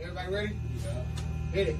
Everybody ready? Yeah. Hit it.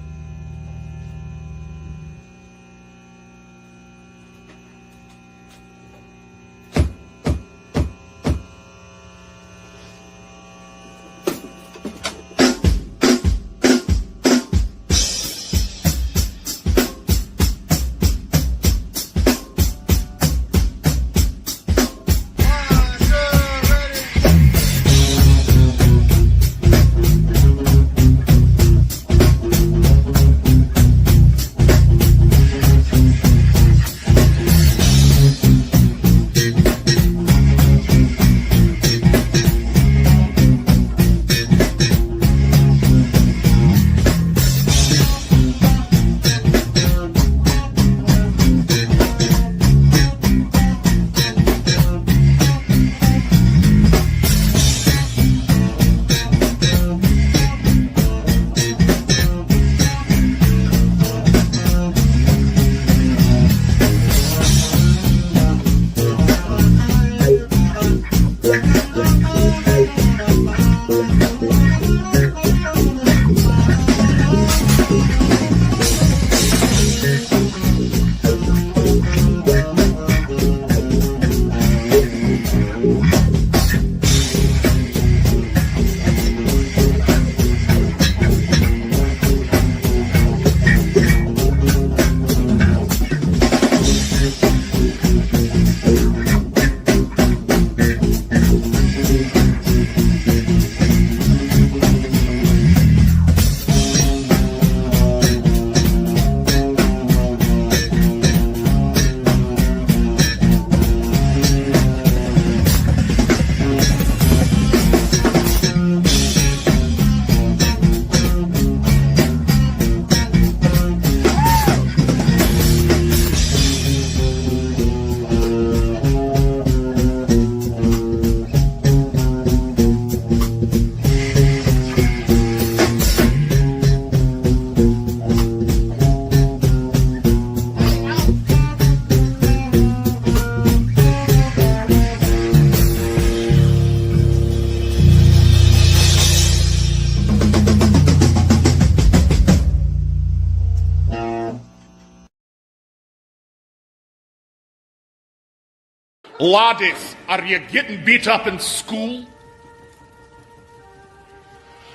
Laddies, are you getting beat up in school?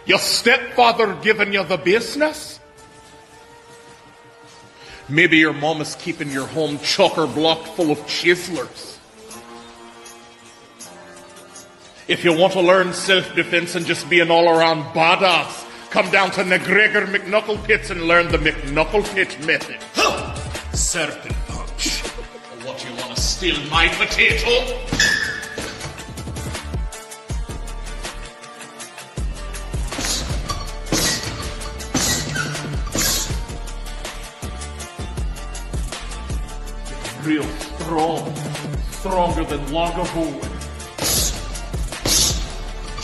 Your stepfather giving you the business? Maybe your mom is keeping your home chocker-blocked full of chiselers. If you want to learn self-defense and just be an all-around badass, come down to McGregor McKnucklepits and learn the McKnucklepit method. Serpent punch. What, you want to steal my potato? Real strong. Stronger than Lagavulin.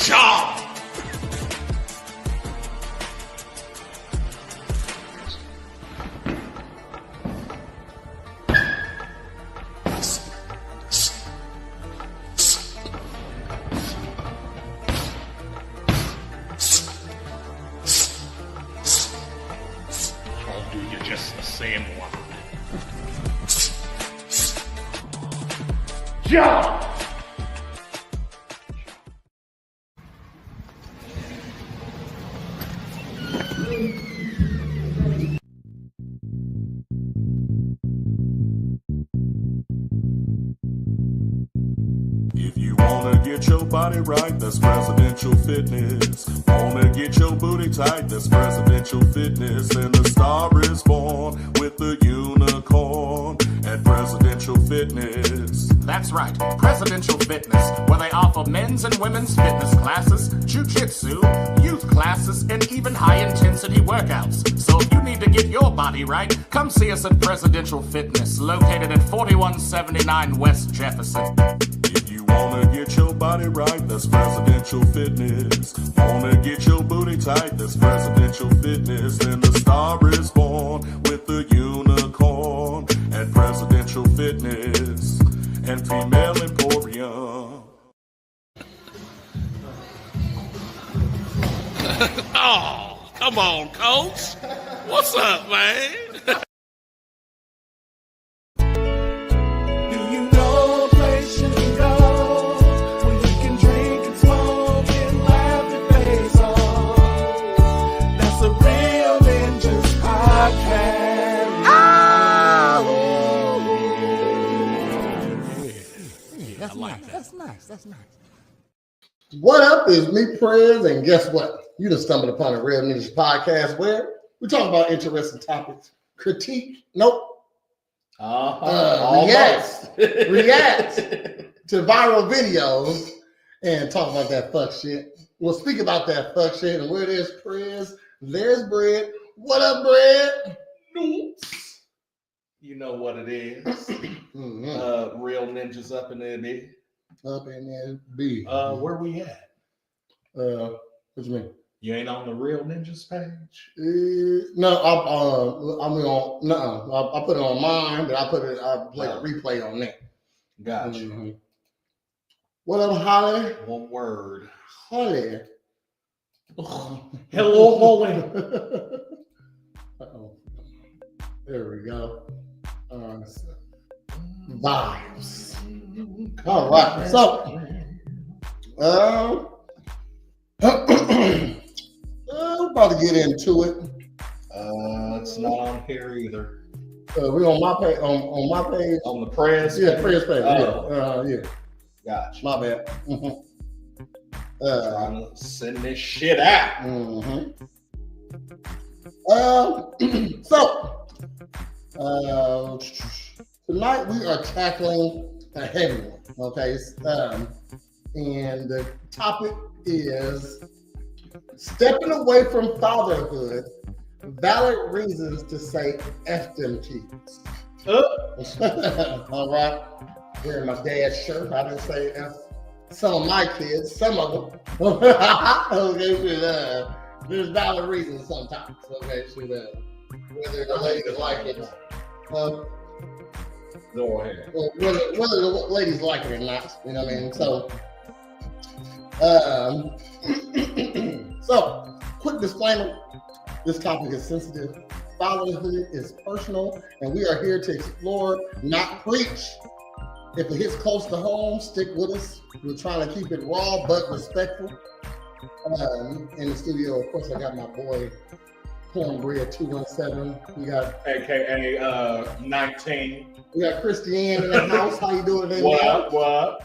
Job! I'll do you just the same one. Job! If you wanna get your body right, that's presidential fitness. Wanna get your booty tight, that's presidential fitness. And the star is born with the unicorn at Presidential Fitness. That's right, Presidential Fitness, where they offer men's and women's fitness classes, jiu-jitsu, youth classes, and even high-intensity workouts. So if you need to get your body right, come see us at Presidential Fitness, located at 4179 West Jefferson. If you wanna get your body right, that's Presidential Fitness. Wanna get your booty tight, that's Presidential Fitness. Then the star is born with the unicorn at Presidential Fitness and Female Emporium. Oh, come on, Coach. What's up, man? Do you know a place you can go where you can drink and smoke and laugh your face off? That's a Real Ninjas podcast. That's nice. That's nice. What up? Is me, Prez, and guess what? You just stumbled upon a Real Ninjas podcast where we talk about interesting topics, critique, react to viral videos and talk about that fuck shit. We'll speak about that fuck shit, and where there's Prez, there's Bread. What up, Bread? You know what it is. Real Ninjas up in there, B. Up in there, B. Where we at? What you mean? You ain't on the Real Ninjas page? No, I put it on mine, but I played a replay on that. Gotcha. Mm-hmm. What up, Holly? One word. Holly. Hello, Holly. Uh-oh. There we go. Vibes. All right. So, we're about to get into it. It's not on here either. We're on my page. On my page. On the press? Yeah, press page. Oh. Yeah. Gotcha. My bad. Trying to send this shit out. Tonight we are tackling a heavy one. Okay. And the topic is stepping away from fatherhood, valid reasons to say F them kids. All right. Wearing my dad's shirt. I didn't say F some of my kids, some of them. Okay, there's valid reasons sometimes. Okay, whether the ladies like it. Go ahead. Whether the ladies like it or not, you know what I mean? So, quick disclaimer, this topic is sensitive. Fatherhood is personal, and we are here to explore, not preach. If it hits close to home, stick with us. We're trying to keep it raw but respectful. In the studio, of course, I got my boy, Cornbread 217. We got AKA 19. We got Christiane in the house. How you doing today? What?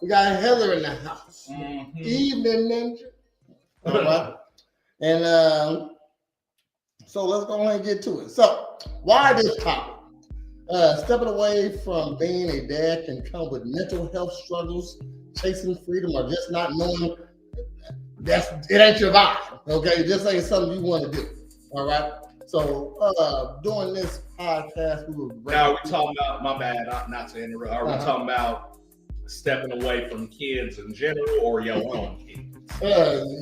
We got Heather in the house. Mm-hmm. Evening Ninja. All right. And so let's go ahead and get to it. So why this topic? Stepping away from being a dad can come with mental health struggles, chasing freedom, or just not knowing it ain't your vibe. Okay, this ain't something you want to do. All right. So during this podcast, we were now we're talking about, my bad, not to interrupt. Are we talking about stepping away from kids in general or your own kids?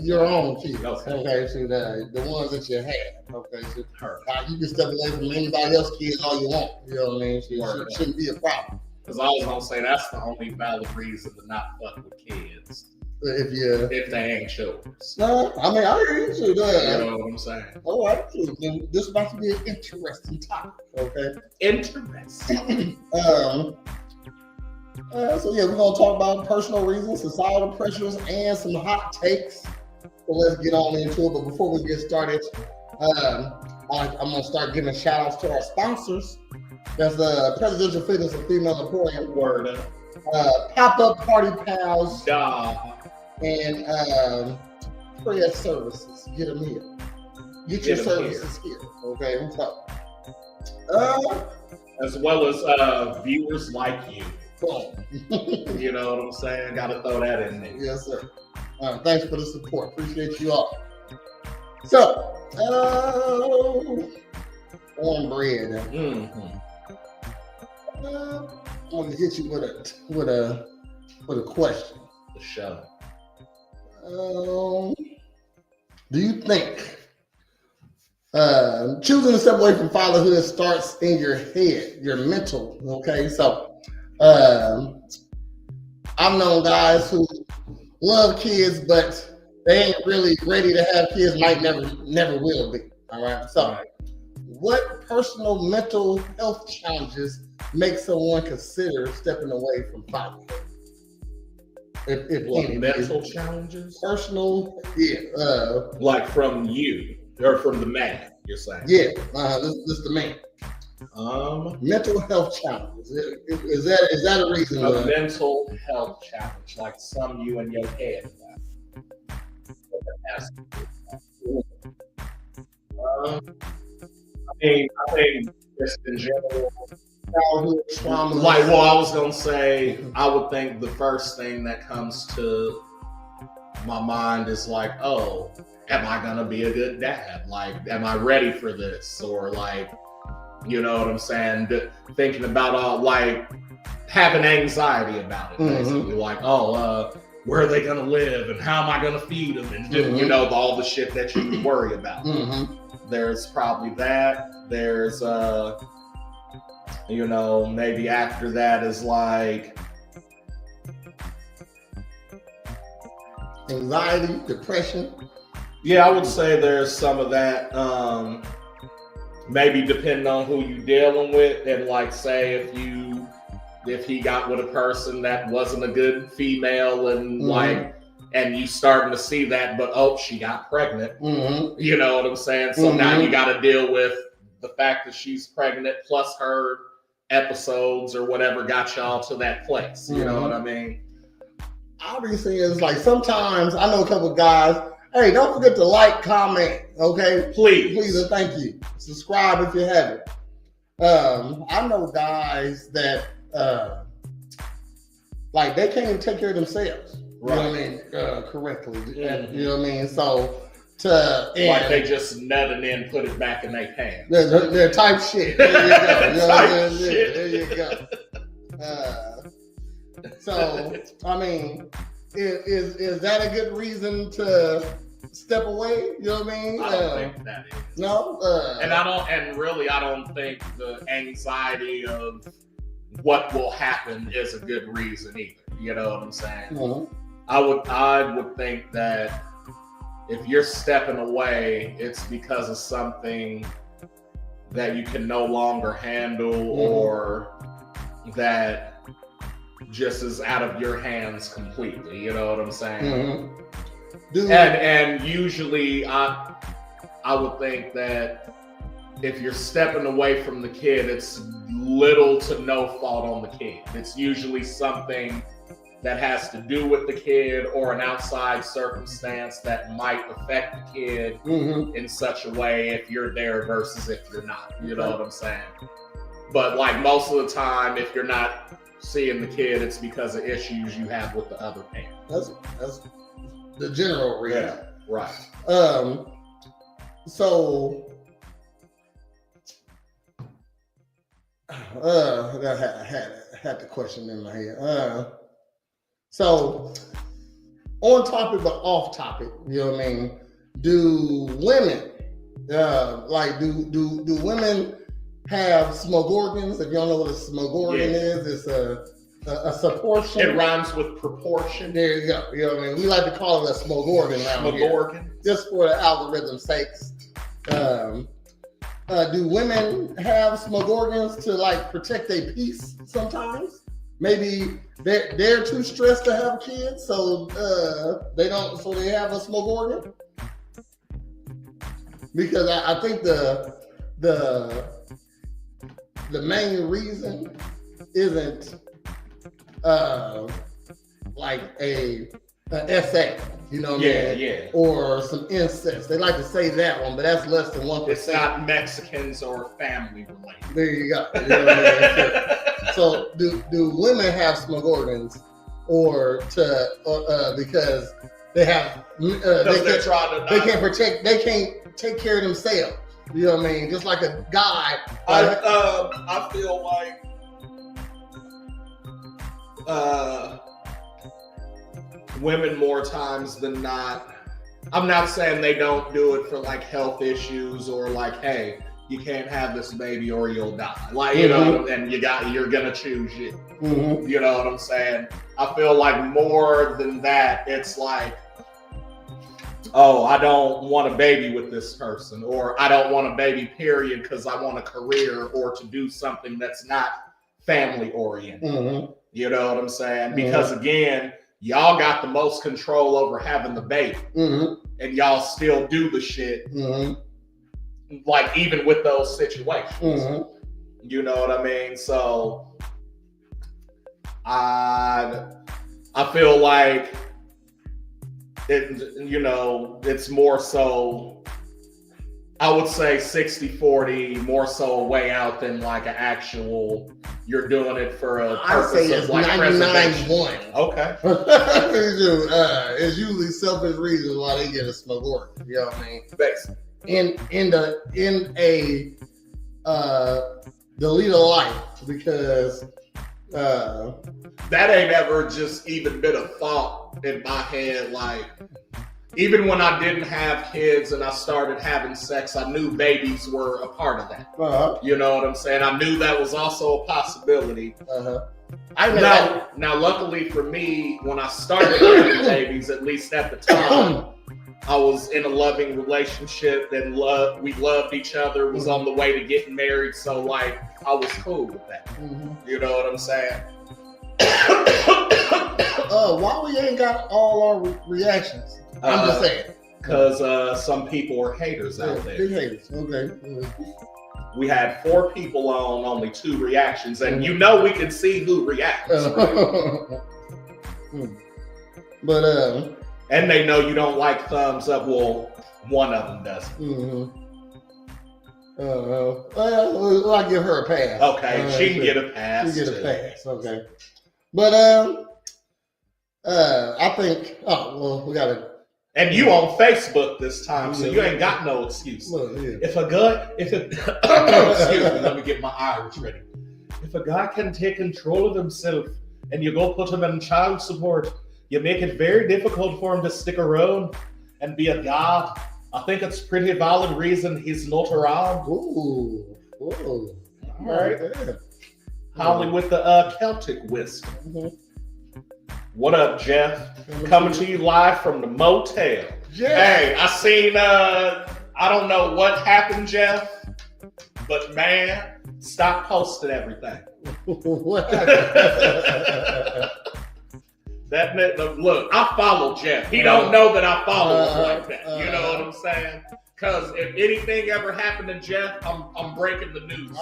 Your own kids. Okay. So the ones that you had. Okay. So you can step away from anybody else's kids all you want. You know what I mean? So it shouldn't be a problem. Because I was gonna say that's the only valid reason to not fuck with kids. If they ain't yours. No, I mean I hear you. You know what I'm saying? All right. Then this is about to be an interesting topic. Okay. Interesting. So we're gonna talk about personal reasons, societal pressures, and some hot takes. So let's get on into it. But before we get started, I'm gonna start giving shout outs to our sponsors. That's the Presidential Fitness and Female Emporium. Word up. Pop-up Party Pals. Duh. And prayer services. Get them here. Get your services here. Okay. So, as well as viewers like you. You know what I'm saying? Gotta throw that in there. Yes, sir. Thanks for the support. Appreciate you all. So, cornbread. Mm-hmm. I'm gonna hit you with a question. The show. Do you think choosing to step away from fatherhood starts in your head, your mental? Okay, so I've known guys who love kids, but they ain't really ready to have kids. Might never will be. All right. So, what personal mental health challenges make someone consider stepping away from fatherhood? If What any, mental challenges? personal, yeah, Like from you or from the man, you're saying? yeah. This the man. Mental health challenges. Is that a reason? A mental health challenge, like some you in your head. I think just in general, Childhood trauma. like, well, I was gonna say, I would think the first thing that comes to my mind is like, oh, am I gonna be a good dad? Like, am I ready for this? Or like, you know what I'm saying? Thinking about all, like, having anxiety about it, basically. Like, oh, where are they gonna live, and how am I gonna feed them, and you know, all the shit that you worry about. There's probably that. There's you know, maybe after that is like anxiety, depression. Yeah, I would say there's some of that. Maybe depending on who you're dealing with, and like, say if he got with a person that wasn't a good female, and like, and you starting to see that, but oh, she got pregnant. You know what I'm saying? So now you got to deal with the fact that she's pregnant, plus her episodes or whatever got y'all to that place. You know what I mean? Obviously, it's like sometimes I know a couple of guys. Hey, don't forget to like, comment, okay? Please, and thank you. Subscribe if you haven't. I know guys that like they can't even take care of themselves. Right. You know what I mean? Correctly. You know what I mean? So like they just nut and then put it back in their pants. They're type shit. There you go. You know what I mean? There you go. So I mean, is that a good reason to step away? You know what I mean? I don't think that is. No. And I don't think the anxiety of what will happen is a good reason either. You know what I'm saying? I would think that if you're stepping away, it's because of something that you can no longer handle, or that just is out of your hands completely. You know what I'm saying? And usually I would think that if you're stepping away from the kid, it's little to no fault on the kid. It's usually something that has to do with the kid, or an outside circumstance that might affect the kid in such a way if you're there versus if you're not. You know what I'm saying? But like most of the time, if you're not seeing the kid, it's because of issues you have with the other parent. That's the general reason. Yeah, right. So I had the question in my head. So on topic but off topic, you know what I mean? Do women do women have smoke organs? If you don't know what a smoke organ is, it's a proportion. It rhymes with proportion. There you go. You know what I mean? We like to call it a smoke organ around here. Organ. Just for the algorithm's sakes. Do women have smoke organs to like protect their peace sometimes? Maybe they're too stressed to have kids, so they don't. So they have a smoke organ. Because I think the main reason isn't like a SA, you know what I mean? Yeah. Or some incest. They like to say that one, but that's less than 1%. It's not Mexicans or family related. There you go. You know what I mean? So do women have smoke organs, or because they have they can't take care of themselves? You know what I mean? Just like a guy. I feel like women more times than not. I'm not saying they don't do it for like health issues or like, hey, you can't have this baby or you'll die. Like, you know, and you're gonna choose you. Mm-hmm. You know what I'm saying? I feel like more than that, it's like, oh, I don't want a baby with this person, or I don't want a baby, period, because I want a career or to do something that's not family oriented. Mm-hmm. You know what I'm saying? Mm-hmm. Because again, y'all got the most control over having the baby, and y'all still do the shit. Like even with those situations, you know what I mean? So I feel like it, you know, it's more so, I would say 60-40, more so a way out than like an actual, you're doing it for a purpose of like 99-1. Okay. It's usually selfish reasons why they get a smoke work. You know what I mean? Basically. In a deleted life, because that ain't ever just even been a thought in my head. Like, even when I didn't have kids and I started having sex, I knew babies were a part of that. You know what I'm saying? I knew that was also a possibility. Now, luckily for me, when I started having babies, at least at the time, I was in a loving relationship and we loved each other, was on the way to getting married. So like, I was cool with that. You know what I'm saying? Why we ain't got all our reactions? I'm just saying. Because some people are haters out there. Big haters. Okay. We had 4 people on, only 2 reactions, and you know we can see who reacts. But and they know you don't like thumbs up. Well, one of them doesn't. Well, I'll give her a pass. Okay, she can get a pass. She get a pass. Okay. But I think. Oh well, we gotta. And you on Facebook this time, so you ain't got no excuse. Well, yeah. Excuse me, let me get my Irish ready. If a guy can take control of himself and you go put him in child support, you make it very difficult for him to stick around and be a god. I think it's pretty valid reason he's not around. Ooh. All right. Yeah. Holly with the Celtic wisdom. What up, Jeff? Coming to you live from the motel. Jeff. Hey, I seen, I don't know what happened, Jeff, but man, stop posting everything. What happened? Look, I follow Jeff. He don't know that I follow him like that. You know what I'm saying? Because if anything ever happened to Jeff, I'm breaking the news.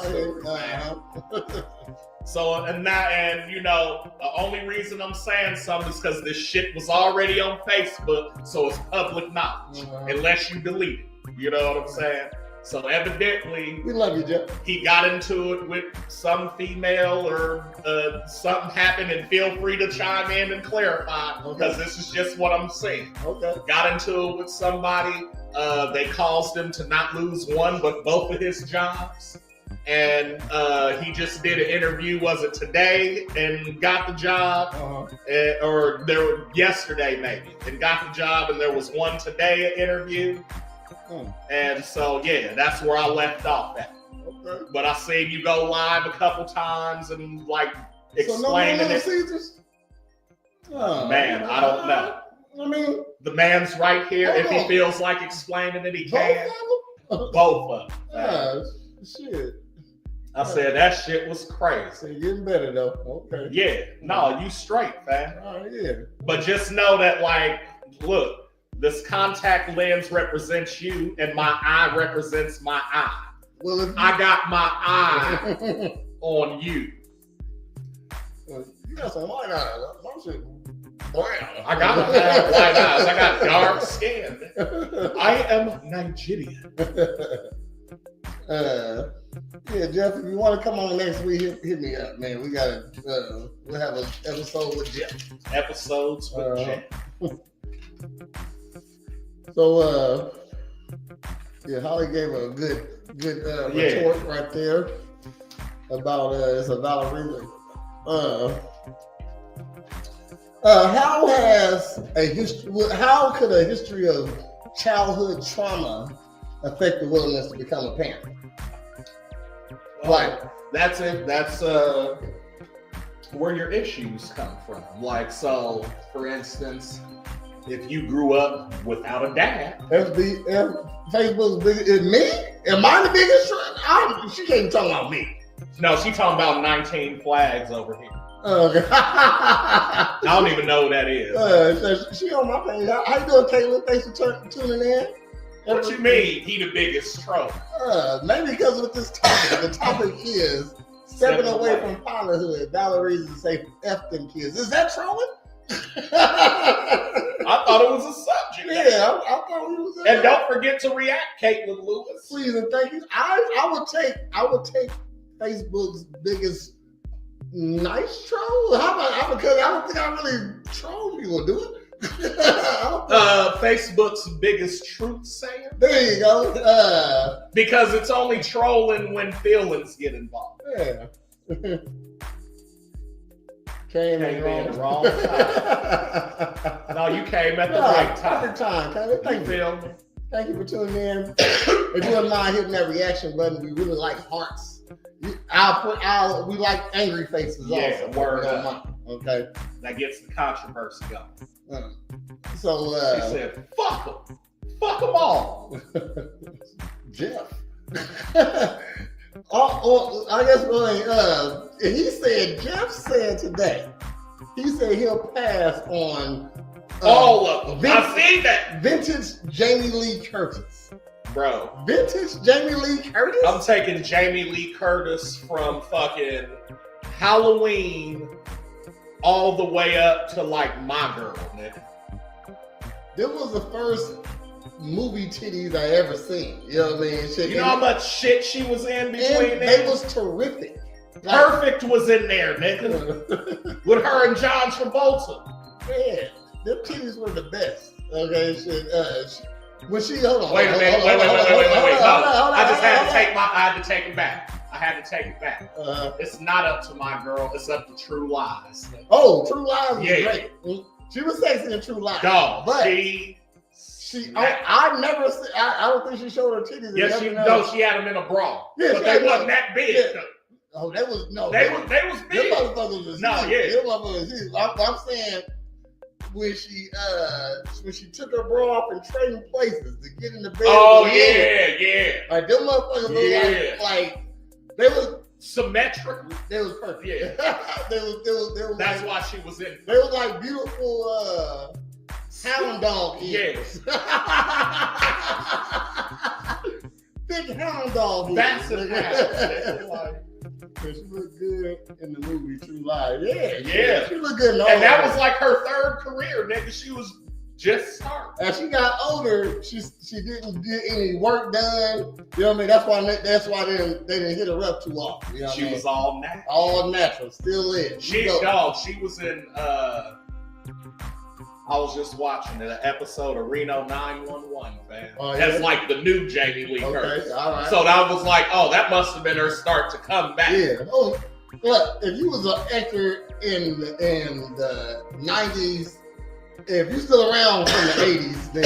So, and you know, the only reason I'm saying something is because this shit was already on Facebook, so it's public knowledge, unless you delete it. You know what I'm saying? So evidently, we love you, Jeff. He got into it with some female or something happened, and feel free to chime in and clarify, because this is just what I'm saying. Okay. Got into it with somebody. They caused him to not lose one, but both of his jobs. And he just did an interview, was it today, and got the job, or yesterday maybe, and got the job, and there was one today, an interview. And so, yeah, that's where I left off at. Okay. But I seen you go live a couple times and like explaining it. Man, I don't know. I mean, the man's right here. If he feels like explaining it, he can. Both of them. Shit. I said that shit was crazy. You're getting better though. Okay. Yeah. No, you straight, fam. Yeah. But just know that, like, look, this contact lens represents you, and my eye represents my eye. Well, I got my eye on you. You got some white eyes. My shit brown. I got white eyes. I got dark skin. I am Nigerian. Yeah, Jeff, if you want to come on next week, hit me up, man. We got we'll have an episode with Jeff. Episodes with Jeff. So Yeah, Holly gave her a good retort right there about it's a valid reason. How could a history of childhood trauma affect the willingness to become a parent? Like that's it. That's where your issues come from. Like, so for instance, if you grew up without a dad, Facebook's big. Is me? Am I the biggest? She can't talk about me. No, she talking about 19 flags over here. Okay. I don't even know who that is. She on my page. How you doing, Caitlin? Thanks for tuning in. What you mean? He the biggest troll? Maybe because with this topic. The topic is stepping away from fatherhood. Valid reasons to say F them kids. Is that trolling? I thought it was a subject. Yeah, I thought it was. And don't forget to react, Caitlin Lewis. Please and thank you. I would take Facebook's biggest nice troll. How about because I don't think I really troll people, do it. Facebook's biggest truth sayer. There you go. Because it's only trolling when feelings get involved. Yeah. Came in the wrong time. No, you came at the right time. Perfect time. Thank you. Thank you for tuning in. If you wouldn't mind hitting that reaction button, we really like hearts. We like angry faces also. Word okay. That gets the controversy going. So she said, "Fuck them, fuck them all." Jeff. I guess he said. Jeff said today. He said he'll pass on all of them. I see that vintage Jamie Lee Curtis. Bro. Vintage Jamie Lee Curtis? I'm taking Jamie Lee Curtis from fucking Halloween all the way up to like My Girl, nigga. This was the first movie titties I ever seen. You know what I mean? You know how much shit she was in between them? They was terrific. Perfect was in there, nigga. With her and John Travolta. Man, them titties were the best. Okay, when she hold on. Wait a minute. Wait. No, I had to take it back. It's not up to My Girl. It's up to True Lies. Oh, True Lies was great. She was sexy in True Lies. Dog, but I don't think she showed her titties. Yes, she had them in a bra. Yeah, but they wasn't that big. Yeah. Oh, they was big. Them motherfuckers was no, huge. yeah. Them motherfuckers was huge. I'm saying when she took her bra off in trading places to get in the bed. Oh yeah. Like them motherfuckers look like they was symmetrical. They was perfect. Yeah. they was That's like, why she was in. They was like beautiful hound dog ears. Yes. Big hound dog ears. That's it. She looked good in the movie True Lies. Yeah. She looked good in all and that was like her third career, nigga. She was just starting. As she got older, she didn't get any work done. You know what I mean? That's why they didn't hit her up too often. You know she was all natural. All natural. Still is. She was in I was just watching an episode of Reno 911, fam. Oh, yeah? That's like the new Jamie Lee Curtis. All right. So that was like, that must have been her start to come back. Yeah. Oh, look, if you was an actor in the 90s, if you're still around from the 80s, then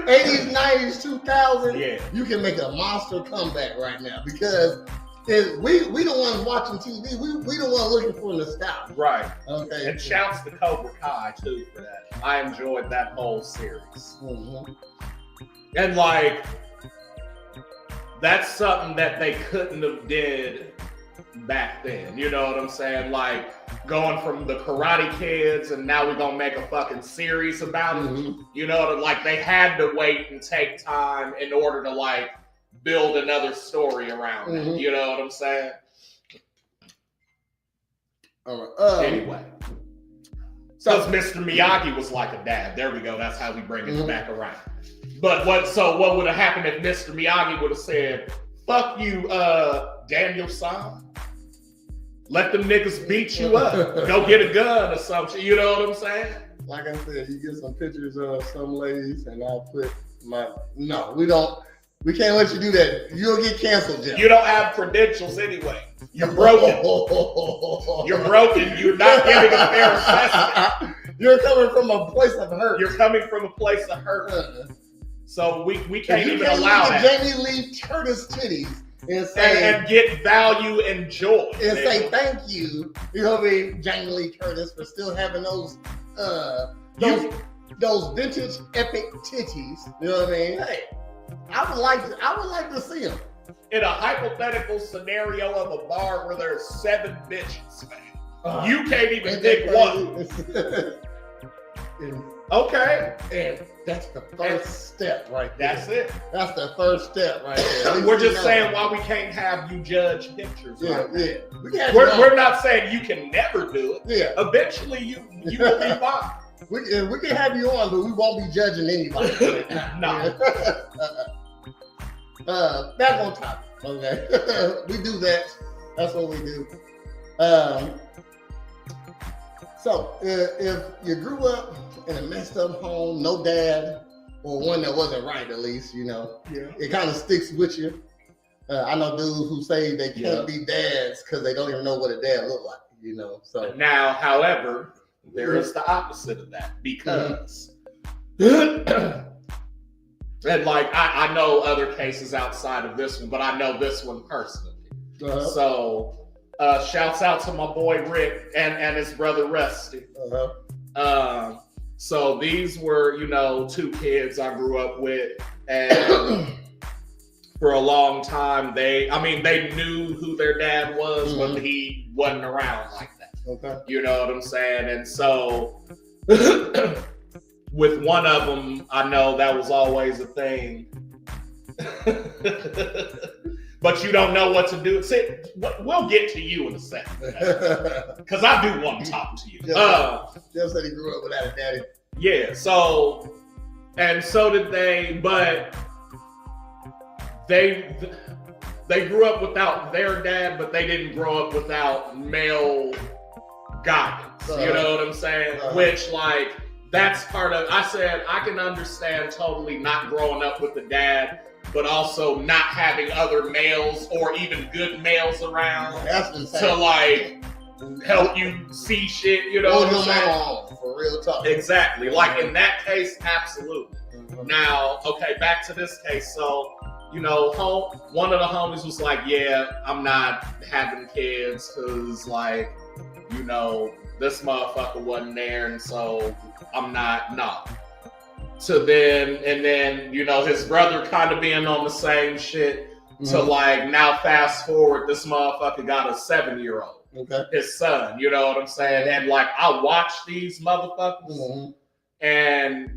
80s, 90s, 2000, you can make a monster comeback right now because we the ones watching TV. We the ones looking for nostalgia. Right. Okay. And shouts to Cobra Kai too for that. I enjoyed that whole series. Mm-hmm. And like, that's something that they couldn't have did back then. You know what I'm saying? Like going from the Karate Kids and now we're gonna make a fucking series about it. You know, like they had to wait and take time in order to like build another story around it. You know what I'm saying? All right. Anyway. So Mr. Miyagi was like a dad. There we go. That's how we bring it back around. But what would have happened if Mr. Miyagi would have said, fuck you, Daniel-san. Let them niggas beat you up. Go get a gun or something. You know what I'm saying? Like I said, you get some pictures of some ladies and I'll put we don't. We can't let you do that. You'll get canceled, Jeff. You don't have credentials anyway. You're broken. You're broken. You're not giving a fair assessment. You're coming from a place of hurt. You're coming from a place of hurt. So we can't even allow look that. at Jamie Lee Curtis titties and say and get value and joy. And say thank you. You know what I mean? Jamie Lee Curtis for still having those vintage epic titties. You know what I mean? Hey, I would like to see them. In a hypothetical scenario of a bar where there's 7 bitches, man, you can't even pick one. Okay. And that's the first step right there. That's it. That's the first step right there. We're just saying why we can't have you judge pictures. Yeah, right yeah. We're not saying you can never do it. Yeah. Eventually you will be fine. We can have you on, but we won't be judging anybody. No. Back on topic. Okay. We do that. That's what we do. So if you grew up in a messed up home, no dad, or one that wasn't right, at least, you know, it kind of sticks with you. I know dudes who say they can't be dads because they don't even know what a dad look like, you know. So now, however, there is the opposite of that because, and like I know other cases outside of this one, but I know this one personally. So shouts out to my boy Rick and his brother Rusty. So these were, you know, 2 kids I grew up with, and for a long time they knew who their dad was, but he wasn't around like that. Okay. You know what I'm saying? And so with one of them, I know that was always a thing. But you don't know what to do. See, we'll get to you in a second. Because I do want to talk to you. Jeff said he grew up without a daddy. Yeah, so did they, but they grew up without their dad, but they didn't grow up without male guidance. You know what I'm saying? Which, like, that's part of, I said, I can understand totally not growing up with a dad, but also not having other males or even good males around to, like, help you see shit, you know what I'm saying? For real talk. Exactly. Like, in that case, absolutely. Now, okay, back to this case. So, you know, one of the homies was like, yeah, I'm not having kids because, like, you know, this motherfucker wasn't there, and so I'm not, no. And then, you know, his brother kind of being on the same shit to, like, now fast forward, this motherfucker got a 7-year-old. Okay. His son, you know what I'm saying? And, like, I watch these motherfuckers, and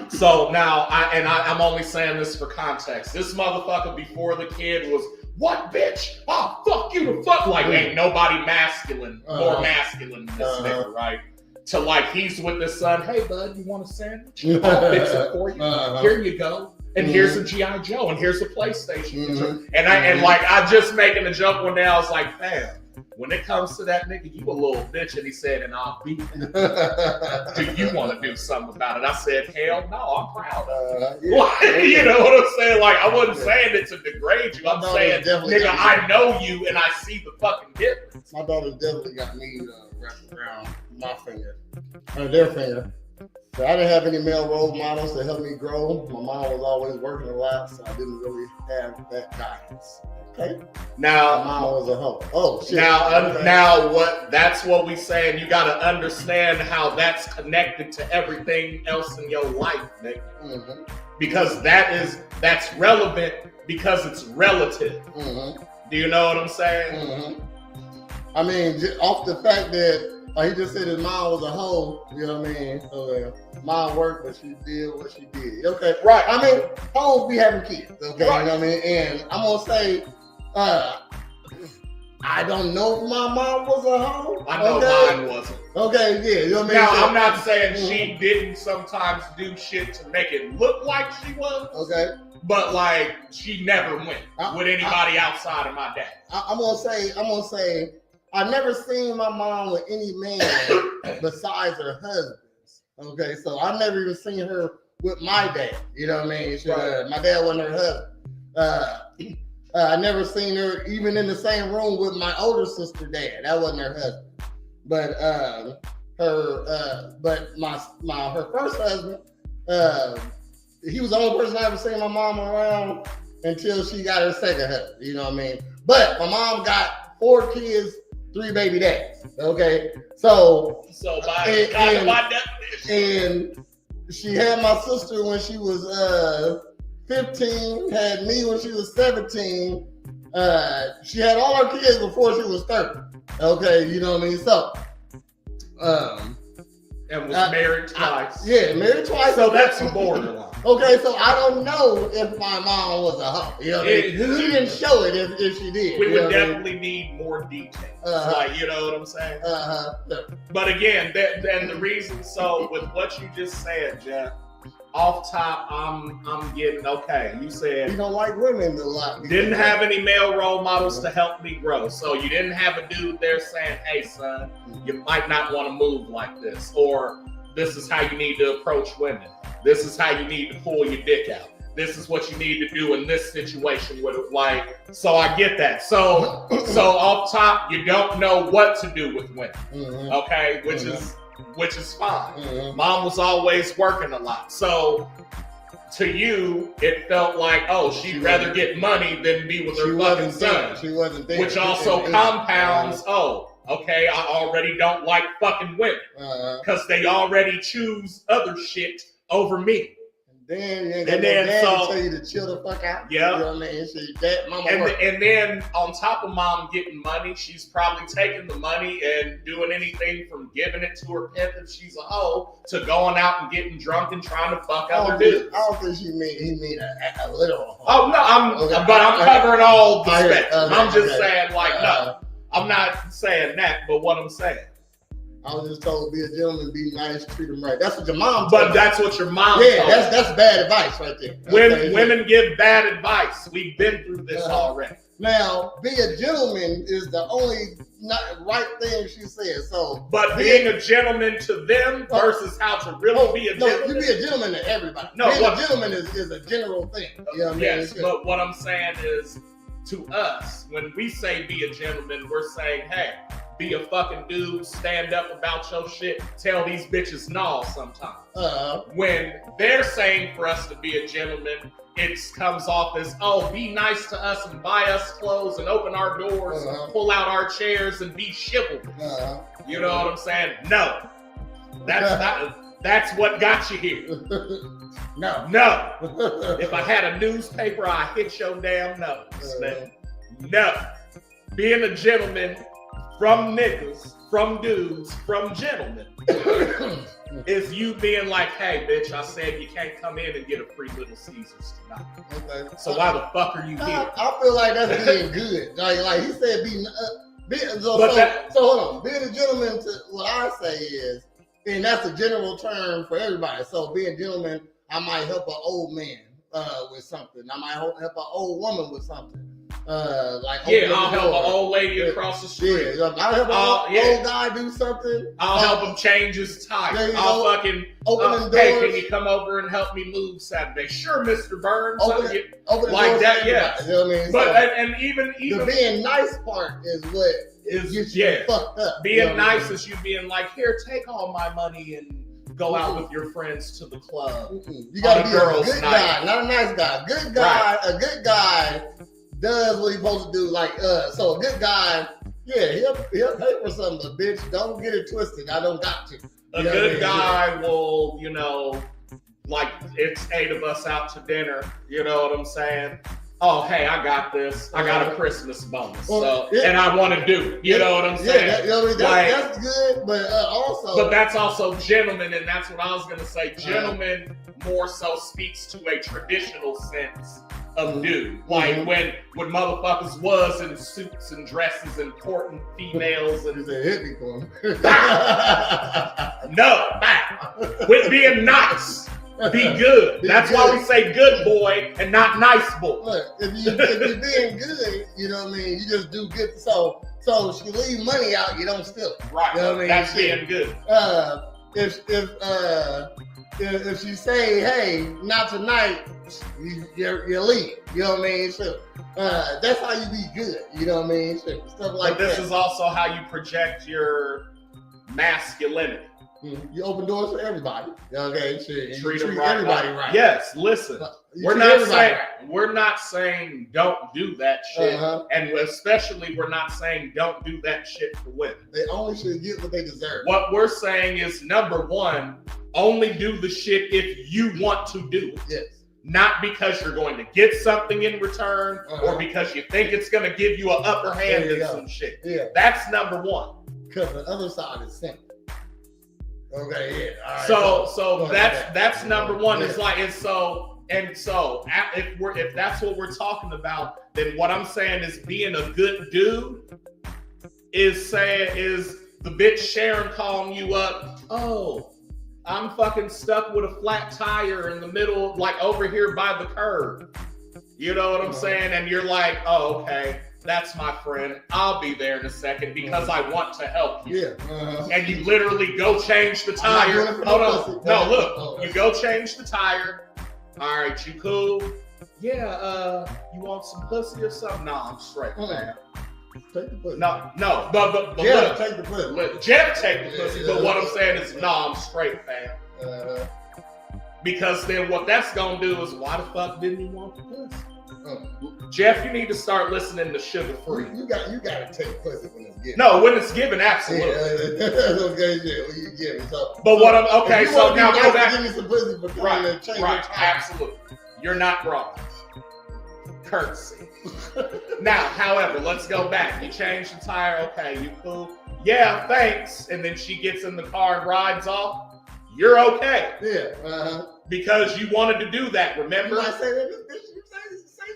so now I'm only saying this for context. This motherfucker before the kid was, what, bitch? Oh, fuck you to fuck. Like, ain't nobody masculine, more masculine than this nigga, right? To, like, he's with his son. Hey, bud, you want a sandwich? I'll fix it for you. Here you go. And here's a G.I. Joe, and here's a PlayStation. And I just making a joke one day. I was like, fam, when it comes to that nigga, you a little bitch. And he said, and I'll beat you. Do you want to do something about it? I said, hell no, I'm proud of it. You know what I'm saying? Like, I wasn't saying it to degrade you. I'm saying, nigga, I know you, and I see the fucking difference. My daughter definitely got me wrapped around my finger, or their finger. So I didn't have any male role models to help me grow. My mom was always working a lot, so I didn't really have that guidance. Okay. Now, my mom was a hoe. Oh shit. Now that's what we saying. You got to understand how that's connected to everything else in your life, nigga. Because that's relevant because it's relative. Do you know what I'm saying? I mean, off the fact that he just said his mom was a hoe, you know what I mean? So mom worked, but she did what she did. Okay, right. I mean, hoes be having kids, okay? Right. You know what I mean? And I'm gonna say, I don't know if my mom was a hoe. I know mine wasn't. Okay, yeah, you know what I mean? Now, I'm not saying she didn't sometimes do shit to make it look like she was. Okay. But, like, she never went with anybody outside of my dad. I'm gonna say, I've never seen my mom with any man besides her husbands. Okay, so I've never even seen her with my dad. You know what I mean? My dad wasn't her husband. I never seen her even in the same room with my older sister dad. That wasn't her husband. But her first husband, he was the only person I ever seen my mom around until she got her second husband. You know what I mean? But my mom got 4 kids, 3 baby daddies. Okay, so by definition, and she had my sister when she was 15, had me when she was 17. She had all her kids before she was 30. Okay, you know what I mean? So, and was married twice. Married twice. So that's borderline. Okay, so I don't know if my mom was a hoe. You know what I mean? He didn't show it if she did. We would definitely need more details. Like, you know what I'm saying? But again, and the reason, so with what you just said, Jeff, off top, I'm getting okay. You said you don't like women a lot. Didn't have any male role models to help me grow. So you didn't have a dude there saying, "Hey, son, you might not want to move like this," or "This is how you need to approach women. This is how you need to pull your dick out. This is what you need to do in this situation with it." Like, so I get that. So off top, you don't know what to do with women. Okay, which is fine. Mom was always working a lot. So to you, it felt like, oh, she'd rather get money than be with her fucking son. She wasn't there. Which also compounds, okay, I already don't like fucking women. Because they already choose other shit over me. And then tell you to chill the fuck out. Yeah. You know what I mean? So that mama and then on top of mom getting money, she's probably taking the money and doing anything from giving it to her pimp if she's a hoe to going out and getting drunk and trying to fuck other dudes. I don't think he mean a literal hoe. Oh no, but I'm covering all the spectrum. I'm just saying, like, no, I'm not saying that, but what I'm saying, I was just told, be a gentleman, be nice, treat them right. That's what your mom told But that's what your mom told. Yeah, that's bad advice right there. Women give bad advice. We've been through this already. Now, be a gentleman is the only right thing she said. So, but being a gentleman to them versus how to really be a gentleman. No, you be a gentleman to everybody. No, being a gentleman is a general thing. You know what yes, I mean? but what I'm saying is, to us, when we say be a gentleman, we're saying, hey, be a fucking dude, stand up about your shit, tell these bitches no sometimes. When they're saying for us to be a gentleman, it comes off as, oh, be nice to us and buy us clothes and open our doors and pull out our chairs and be chivalrous. You know what I'm saying? No. That's what got you here. No. If I had a newspaper, I'd hit your damn nose, man. No. Being a gentleman from niggas, from dudes, from gentlemen, is you being like, hey, bitch, I said you can't come in and get a free Little Caesars tonight. Okay. So why the fuck are you here? I feel like that's being good. Like he said, so hold on. Being a gentleman, what I say is, and that's a general term for everybody. So being a gentleman, I might help an old man with something. I might help an old woman with something. I'll help an old lady across the street. Yeah, I'll help an old guy do something. I'll help him change his tire. I'll fucking open the hey, doors. can you come over and help me move Saturday? Sure, Mr. Burns. Open like that, yeah. You know what I mean? But so, and even the being nice part is what gets you fucked up. Being nice is you being like, here, take all my money and go out with your friends to the club. You gotta be a good guy, not a nice guy. Good guy, a good guy does what he's supposed to do. Like, so a good guy, he'll pay for something, but bitch, don't get it twisted. I don't got to. A good guy will, like it's 8 of us out to dinner. You know what I'm saying? Oh, hey, I got this. I got a Christmas bonus, and I want to do it. You know what I'm saying? That's good, but also. But that's also gentleman, and that's what I was gonna say. Gentleman more so speaks to a traditional sense of dude, like when motherfuckers was in suits and dresses and courting females and hit me for him. With being nice. Be good. That's why we say good boy and not nice boy. Look, if you're being good, you know what I mean? You just do good. So if you leave money out, you don't steal it. Right. You know what I mean? That's being good. if she say, hey, not tonight, you leave. You know what I mean? So, that's how you be good. You know what I mean? So, stuff like but this that. is also how you project your masculinity. You open doors for everybody. Okay, shit. Treat You them right. everybody right. Yes, listen. You We're treat not everybody saying right. we're not saying don't do that shit, Uh-huh. and especially we're not saying don't do that shit for women. They only should get what they deserve. What we're saying is, number one, only do the shit if you want to do it. Yes. Not because you're going to get something in return Uh-huh. or because you think it's going to give you an upper hand There you in go. some shit. Yeah. That's number one. Because the other side is simple. Okay, yeah. All right, So that's number one. Yeah. It's like if that's what we're talking about, then what I'm saying is being a good dude is the bitch Sharon calling you up. Oh, I'm fucking stuck with a flat tire in the middle, like over here by the curb. You know what I'm saying? And you're like, oh, okay. That's my friend. I'll be there in a second because I want to help you. Yeah. And you literally go change the tire. I'm not Hold doing it for on. pussy. No, look. Oh. You go change the tire. All right, you cool? Yeah, you want some pussy or something? No, I'm straight, man. Take the pussy. No, but Yeah, look. take the pussy. Look, Jeff take the pussy, Yeah. but what I'm saying is, no, I'm straight, fam. Because then what that's gonna do is, why the fuck didn't you want the pussy? Jeff, you need to start listening to Sugar Free. You got to take pussy when it's given. No, when it's given, absolutely. Yeah, that's okay shit when you give it. But what I'm okay, if you so wanna be now nice go to back. give me some pussy for coming Right, and change your right, tire. absolutely. You're not wrong. Courtesy. Now, however, let's go back. You change the tire, okay, you cool? Yeah, thanks. And then she gets in the car and rides off. You're okay. Yeah. Because you wanted to do that, remember? You might say that, you say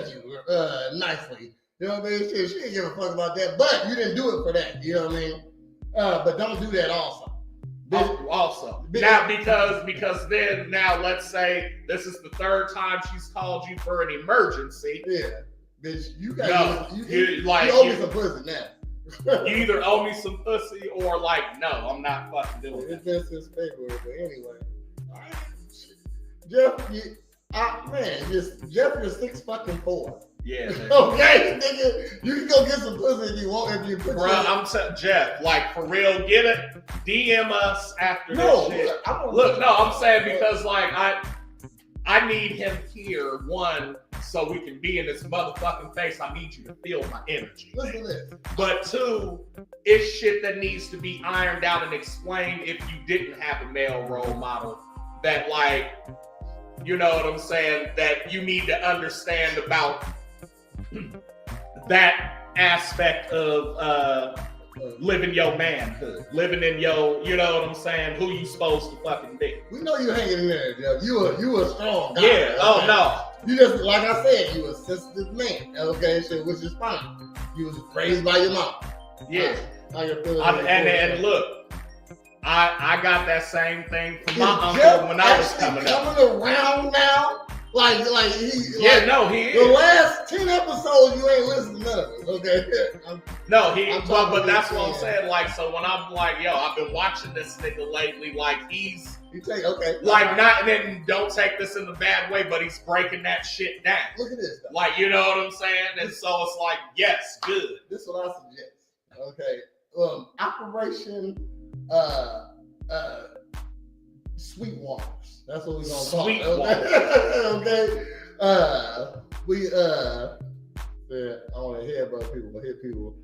thank you nicely. You know what I mean? She didn't give a fuck about that, but you didn't do it for that. You know what I mean? But don't do that also. Also, now because then now let's say this is the third time she's called you for an emergency. Yeah, bitch, you owe me some pussy now. You either owe me some pussy or like, no, I'm not fucking doing it. It's just his paperwork, but anyway. All right. Jeff, Jeff, you're 6'4". Yeah. Man. Okay, nigga, you can go get some pussy if you want. If you put Bro, I'm telling Jeff, like for real, get it. DM us after no, this shit. look, I'm saying because like I need him here, one, so we can be in this motherfucking face. I need you to feel my energy. Listen to this. But two, it's shit that needs to be ironed out and explained if you didn't have a male role model that like, you know what I'm saying, that you need to understand about that aspect of living your manhood, living in your, you know what I'm saying, who you supposed to fucking be. We know you hanging in there, Jeff. You a strong guy. Yeah, okay? oh no. You just, like I said, you a sensitive man, okay, so, which is fine. You was raised by your mom. Yeah. How you feeling? And look, I got that same thing from my uncle Jeff when I was actually coming coming around now? Like he is. The last 10 episodes, you ain't listened to none of it, okay? But that's what I'm saying. Like, so when I'm like, yo, I've been watching this nigga lately, like he's like not, and then don't take this in the bad way, but he's breaking that shit down. Look at this, though. Like, you know what I'm saying? And so it's like, yes, good. This is what I suggest. Okay. Operation Sweetwaters. That's what we're gonna call it. Okay. I want to hear about people, but hear people.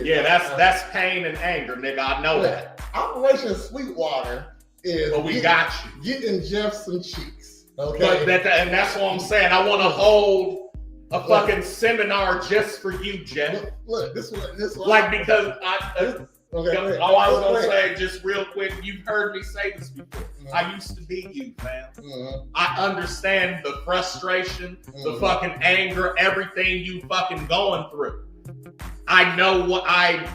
Yeah, that's pain and anger, nigga. I know that. Operation Sweetwater is But we got you. Getting Jeff some cheeks. Okay. But and that's what I'm saying. I want to hold a fucking seminar just for you, Jeff. Look, this one. Like, because okay, all I was gonna say, just real quick, you've heard me say this before. Mm-hmm. I used to be you, fam. Mm-hmm. I understand the frustration, the fucking anger, everything you fucking going through. I know what I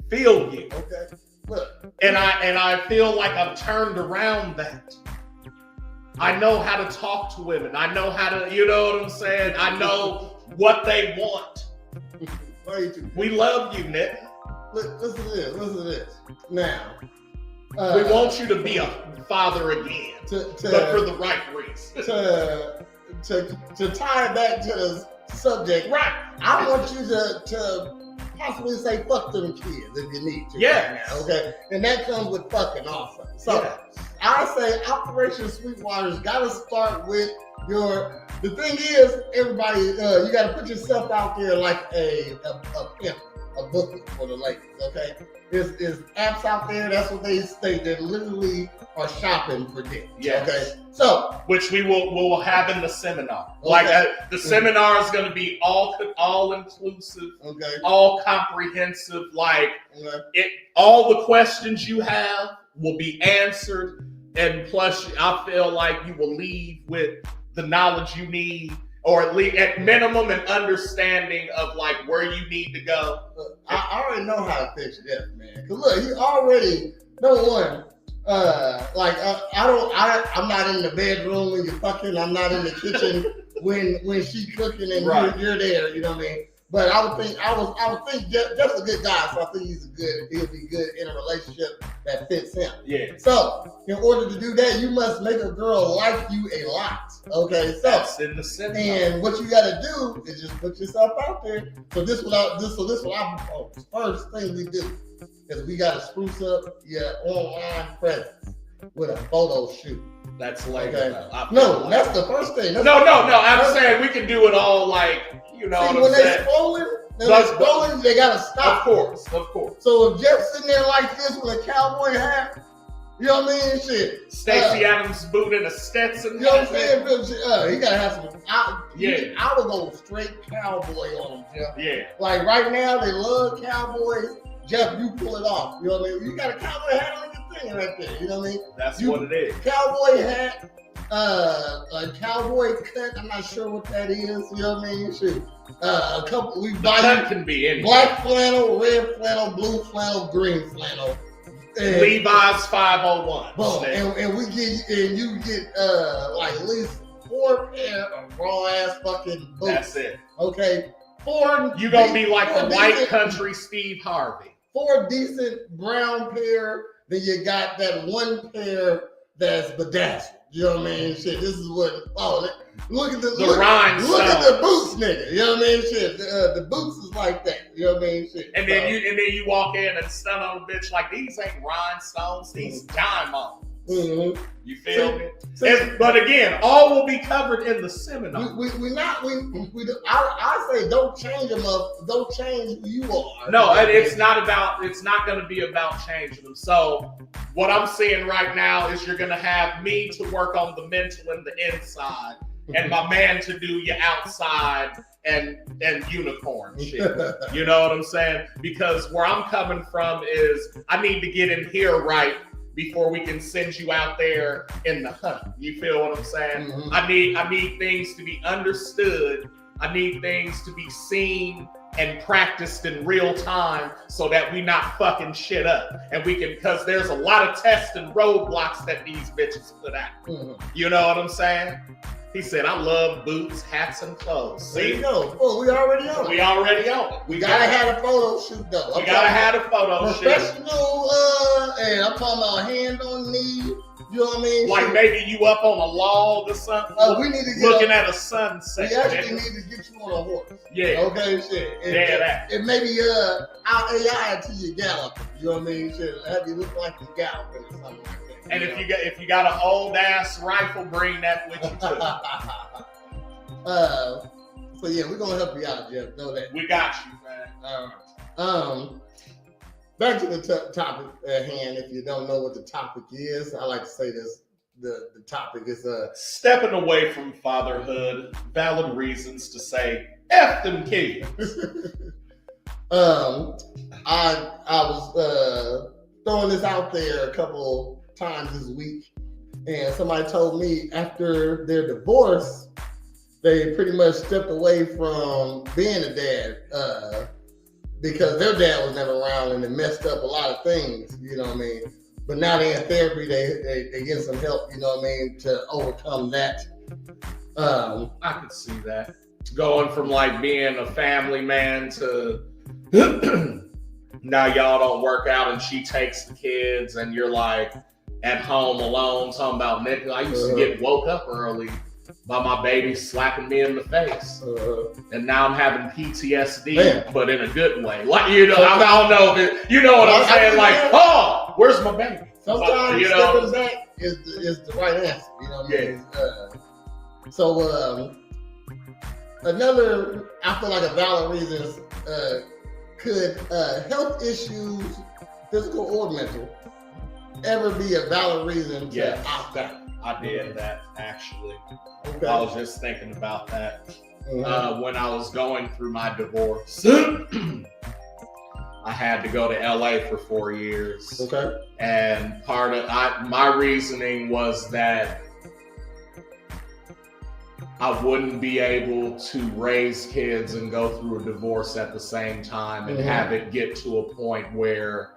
feel you. Okay. Look. And I feel like I've turned around that. I know how to talk to women. I know how to, you know what I'm saying? I know what they want. We love you, Nick. Listen to this. Now, We want you to be a father again, but for the right reason. To tie it back to the subject, Right. I want you to possibly say fuck them kids if you need to. Yes. Right now, okay? And that comes with fucking also. So I say Operation Sweetwater's got to start with the thing is, everybody, you got to put yourself out there like a pimp, a bookie for the ladies, okay? There's apps out there, that's what they literally are shopping for dick. Yes. Okay. So which we'll have in the seminar. Okay. Like the seminar is going to be all inclusive, okay. all comprehensive. Like Okay. all the questions you have will be answered, and plus, I feel like you will leave with the knowledge you need, or at least at minimum an understanding of like where you need to go. I already know how to fix this, man. Cause look, he already number one. I'm not in the bedroom when you're fucking. I'm not in the kitchen when she's cooking and you're there. You know what I mean? But I would think Jeff's a good guy, so I think he'll be good in a relationship that fits him. Yeah. So in order to do that, you must make a girl like you a lot. Okay. So That's in the seminar. and what you got to do is just put yourself out there. So this what I propose. First thing we do is we got to spruce up your online presence with a photo shoot. That's like Okay. No, that's the first thing. That's No. I'm saying we can do it all like, you know See, what when I'm saying. they're scrolling, they gotta stop. Of course. So if Jeff's sitting there like this with a cowboy hat, you know what I mean? Shit. Stacey Adams boot and a Stetson. You know what I'm saying? He gotta have some. I would go straight cowboy on him, Jeff. Yeah. Like right now, they love cowboys. Jeff, you pull it off. You know what I mean? You got a cowboy hat on your thing right there. You know what I mean? That's what it is. Cowboy hat, a cowboy cut. I'm not sure what that is. You know what I mean? Shoot. A couple. We buy Cut can be anything. black flannel, red flannel, blue flannel, green flannel. And, Levi's 501. boom, and we get you get like at least 4 pair of raw ass fucking boots. That's it. Okay. 4. You gonna be like four the white decent- country Steve Harvey. 4 decent brown pair. Then you got that 1 pair that's bedazzled. You know what I mean? Shit. This is what. Look at rhinestones. Look at the boots, nigga. You know what I mean? Shit. The boots is like that. You know what I mean? Shit. And then you walk in and stun on a bitch like these ain't rhinestones, these diamonds. Mm-hmm. You feel me? But again, all will be covered in the seminar. I say don't change them up. Don't change who you are. No, it's not going to be about changing them. So what I'm seeing right now is you're going to have me to work on the mental and the inside, and my man to do your outside and unicorn shit. You know what I'm saying? Because where I'm coming from is I need to get in here right before we can send you out there in the hunt. You feel what I'm saying? Mm-hmm. I need things to be understood. I need things to be seen and practiced in real time so that we not fucking shit up. And we can, because there's a lot of tests and roadblocks that these bitches put out. Mm-hmm. You know what I'm saying? He said, I love boots, hats, and clothes. See? There you go. Well, we already on it. We already on it. We gotta have a photo shoot though. We gotta have a photo shoot. Professional, and I'm talking about hand on knee. You know what I mean? Like maybe you up on a log or something. We need to get looking at a sunset. We actually need to get you on a horse. Yeah. Okay, shit. And maybe out AI to your galloping. You know what I mean? Shit, have you look like you're galloping or something like that. And if you got an old ass rifle, bring that with you too. So yeah, we're gonna help you out, Jeff. Know that. We got you, man. Back to the topic at hand. If you don't know what the topic is, I like to say this: the topic is stepping away from fatherhood. Valid reasons to say F them kids. I was throwing this out there a couple times this week, and somebody told me after their divorce, they pretty much stepped away from being a dad because their dad was never around and it messed up a lot of things, you know what I mean? But now they're in therapy, they get some help, you know what I mean, to overcome that. I could see that. Going from like being a family man to now y'all don't work out and she takes the kids and you're like at home alone talking about nigga. I used to get woke up early by my baby slapping me in the face. And now I'm having PTSD, but in a good way. Like, you know, I don't know if it, you know what I'm saying? Like, oh, where's my baby? Sometimes stepping back is the right answer. You know what I mean? So another, I feel like a valid reason could health issues, physical or mental, ever be a valid reason to opt out? I did that actually. Okay. I was just thinking about that when I was going through my divorce. I had to go to LA for 4 years. Okay. And part of my reasoning was that I wouldn't be able to raise kids and go through a divorce at the same time and have it get to a point where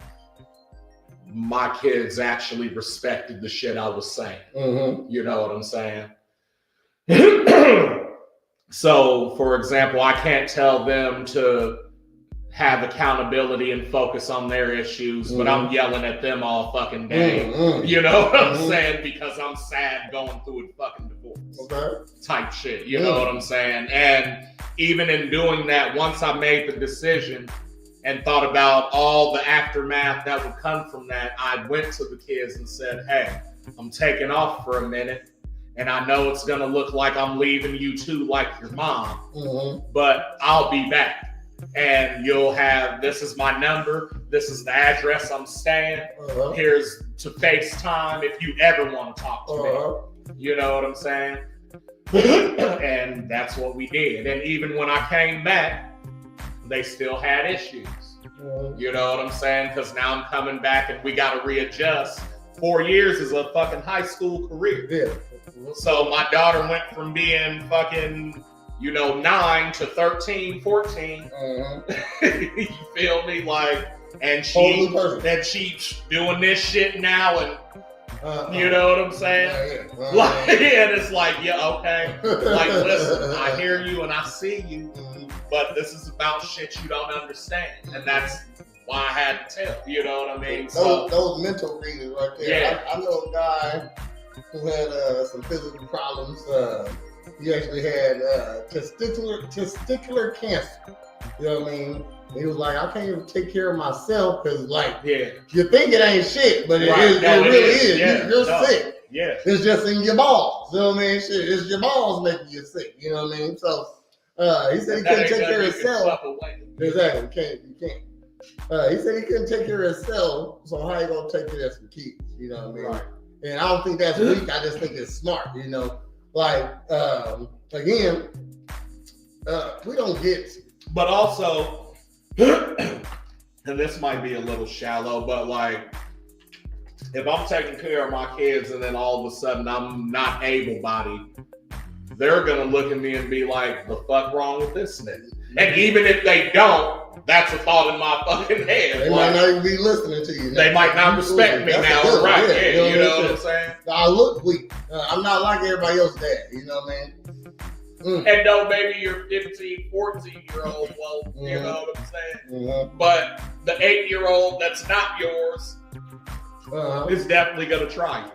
my kids actually respected the shit I was saying. You know what I'm saying? So, for example, I can't tell them to have accountability and focus on their issues, but I'm yelling at them all fucking day. You know what I'm saying? Because I'm sad going through a fucking divorce type shit. You know what I'm saying? And even in doing that, once I made the decision and thought about all the aftermath that would come from that, I went to the kids and said, hey, I'm taking off for a minute. And I know it's going to look like I'm leaving you too, like your mom, but I'll be back. And you'll have, this is my number. This is the address I'm staying. Here's to FaceTime if you ever want to talk to me. You know what I'm saying? And that's what we did. And even when I came back, they still had issues. You know what I'm saying? Because now I'm coming back and we got to readjust. 4 years is a fucking high school career. So my daughter went from being fucking, 9 to 13, 14. You feel me? Like, and she's doing this shit now, and you know what I'm saying? Like, and it's like, yeah, okay. Like, listen, I hear you and I see you, but this is about shit you don't understand, and that's why I had to tell. You know what I mean? Those mental reasons right there. Yeah. I know a guy who had some physical problems. He actually had testicular cancer. You know what I mean? He was like, I can't even take care of myself because, like, you think it ain't shit, but it really is. You're sick. Yeah. It's just in your balls. You know what I mean? Shit, it's your balls making you sick. You know what I mean? So he said he couldn't take care of himself. Exactly. You can't. He said he couldn't take care of himself. So how you gonna take care of some kids? You know what I mean? Right. And I don't think that's weak. I just think it's smart. You know. Like, again, we don't get... But also, and this might be a little shallow, but like, if I'm taking care of my kids and then all of a sudden I'm not able-bodied, they're going to look at me and be like, the fuck wrong with this nigga? And even if they don't, that's a thought in my fucking head. They might not even be listening to you. They might not respect me now. Right, yeah, you know what I'm saying? I look weak. I'm not like everybody else dad, you know what I mean? And no, maybe you're 15, 14-year-old, well, you know what I'm saying? But the 8-year-old that's not yours is definitely going to try you.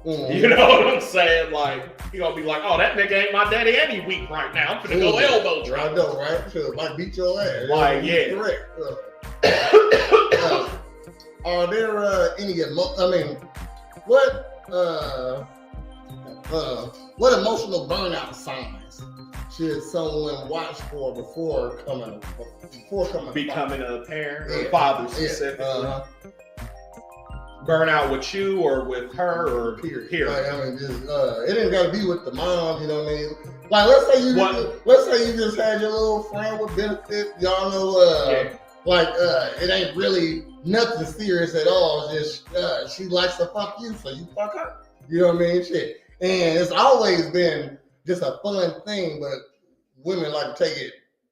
You know what I'm saying? Like, you gonna be like, oh, that nigga ain't my daddy any week right now. I'm finna go elbow drop. I know, right? Sure, might beat your ass. Like, yeah. Correct. Are there any what emotional burnout signs should someone watch for before becoming a parent or father specifically? Burnout with you or with her or period. Like, I mean, just, it ain't gotta be with the mom, you know what I mean? Like, let's say you just had your little friend with benefits, y'all know, like, it ain't really nothing serious at all. It's just, she likes to fuck you, so you fuck her. You know what I mean? Shit. And it's always been just a fun thing, but women like to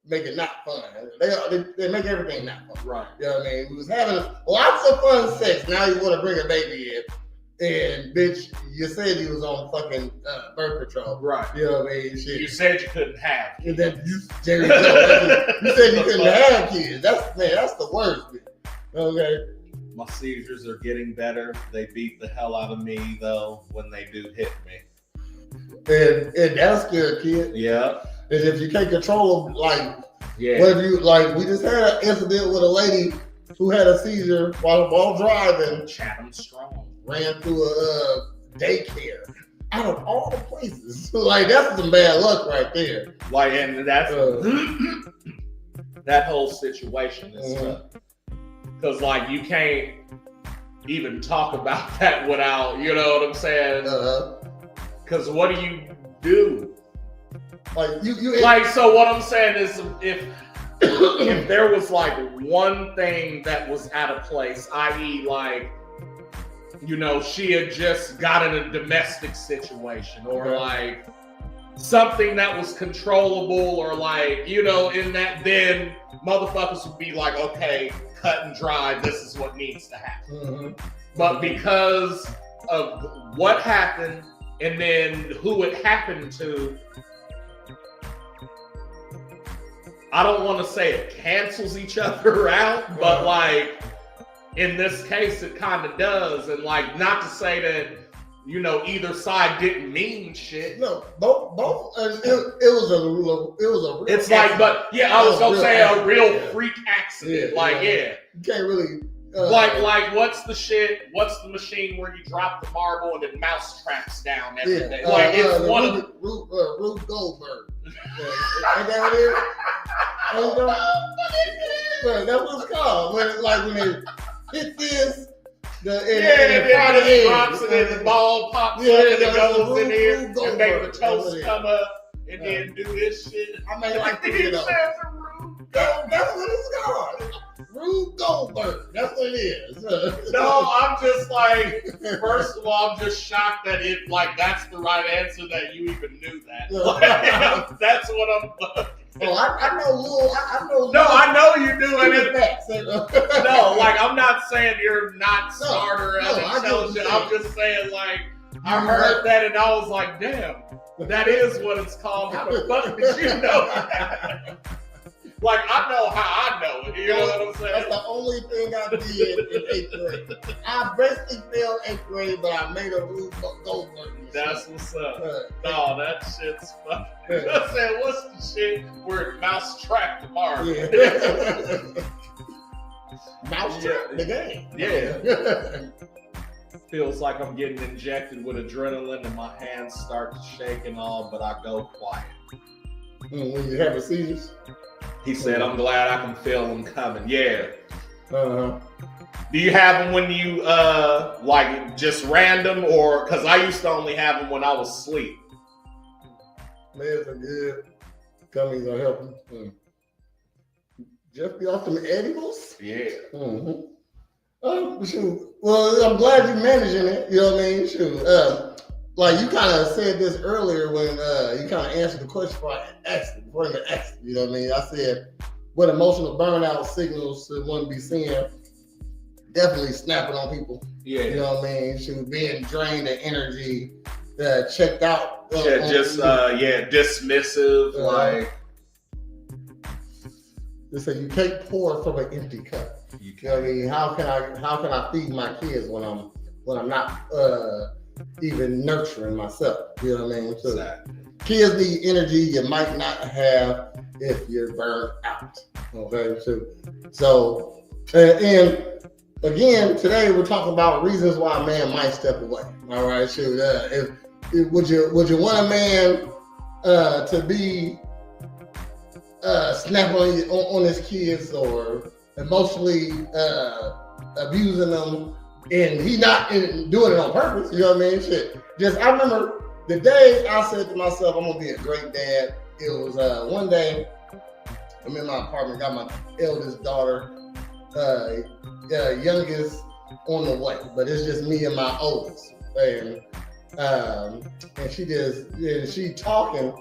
make it not fun. They make everything not fun. Right. You know what I mean? We was having lots of fun sex. Now you want to bring a baby in. And bitch, you said you was on fucking birth control. Right. You know what I mean? Shit. You said you couldn't have. And then you, Jerry Jones, you said you couldn't have kids. That's the worst, bitch. Okay. My seizures are getting better. They beat the hell out of me though when they do hit me. And that'll scare a kid. Yeah. And if you can't control them, like, yeah. what if you, like, we just had an incident with a lady who had a seizure while driving. Chatham Strong. Ran through a daycare. Out of all the places. Like, that's some bad luck right there. Like, and that's that whole situation is tough. Because, like, you can't even talk about that without, you know what I'm saying? Because what do you do? Like, you like, so what I'm saying is if there was, like, one thing that was out of place, i.e., like, you know, she had just got in a domestic situation or like something that was controllable or like, you know, in that, then motherfuckers would be like, okay, cut and dry, this is what needs to happen. But because of what happened and then who it happened to, I don't want to say it cancels each other out, but like, in this case, it kind of does. And like, not to say that, you know, either side didn't mean shit. No, both. It was a real. It's like, accident. But yeah, I was gonna say a real freak accident. You can't really. Like, what's the shit? What's the machine where you drop the marble and it mouse traps down everything? Like, it's one of Rube Goldberg. Ain't that what it is? That's what it's called. When they hit this, it drops and then the ball pops up and it goes in here and make the toast come up and then do this shit. I mean, like, you know, that's what it's called. Rube Goldberg. That's what it is. No, I'm just like, first of all, I'm just shocked that it, like, that's the right answer that you even knew that. Like, that's what I'm. Oh, I know. No, I know you do, and no, like, I'm not saying you're not smarter and intelligent. I'm just saying, like, I heard that and I was like, damn, that is what it's called. How the fuck did you know that? Like, I know how I know it. You know what I'm saying? That's the only thing I did in 8th grade. I basically failed 8th grade, but I made a Rube Goldberg. That's what's up. No, that shit's fucking. I said, what's the shit where it mouse trapped the marble? Yeah. Mouse trapped the game. Yeah. Feels like I'm getting injected with adrenaline and my hands start to shake and all, but I go quiet. When you have seizures? He said, I'm glad I can feel them coming. Yeah. Uh-huh. Do you have them when you, like, just random or, because I used to only have them when I was asleep. Meds are good. Gummies are helping. Just be off them edibles? Yeah. Shoot. Well, I'm glad you're managing it. You know what I mean? Shoot. Like you kind of said this earlier when you kind of answered the question before I asked it. You know what I mean? I said, what emotional burnout signals should one be seeing? Definitely snapping on people. Yeah. You know what I mean? Should being drained of energy, checked out. Dismissive. Like. They say you can't pour from an empty cup. You know what I mean? How can I feed my kids when I'm not even nurturing myself? You know what I mean? So exactly. Kids need energy you might not have if you're burned out. Okay, so and again today we're talking about reasons why a man might step away. All right, so would you want a man to be snapping on his kids or emotionally abusing them, and he not doing it on purpose? You know what I mean? Shit. Just I remember the day I said to myself, I'm gonna be a great dad. It was one day I'm in my apartment, got my eldest daughter, youngest on the way, but it's just me and my oldest, and she talking.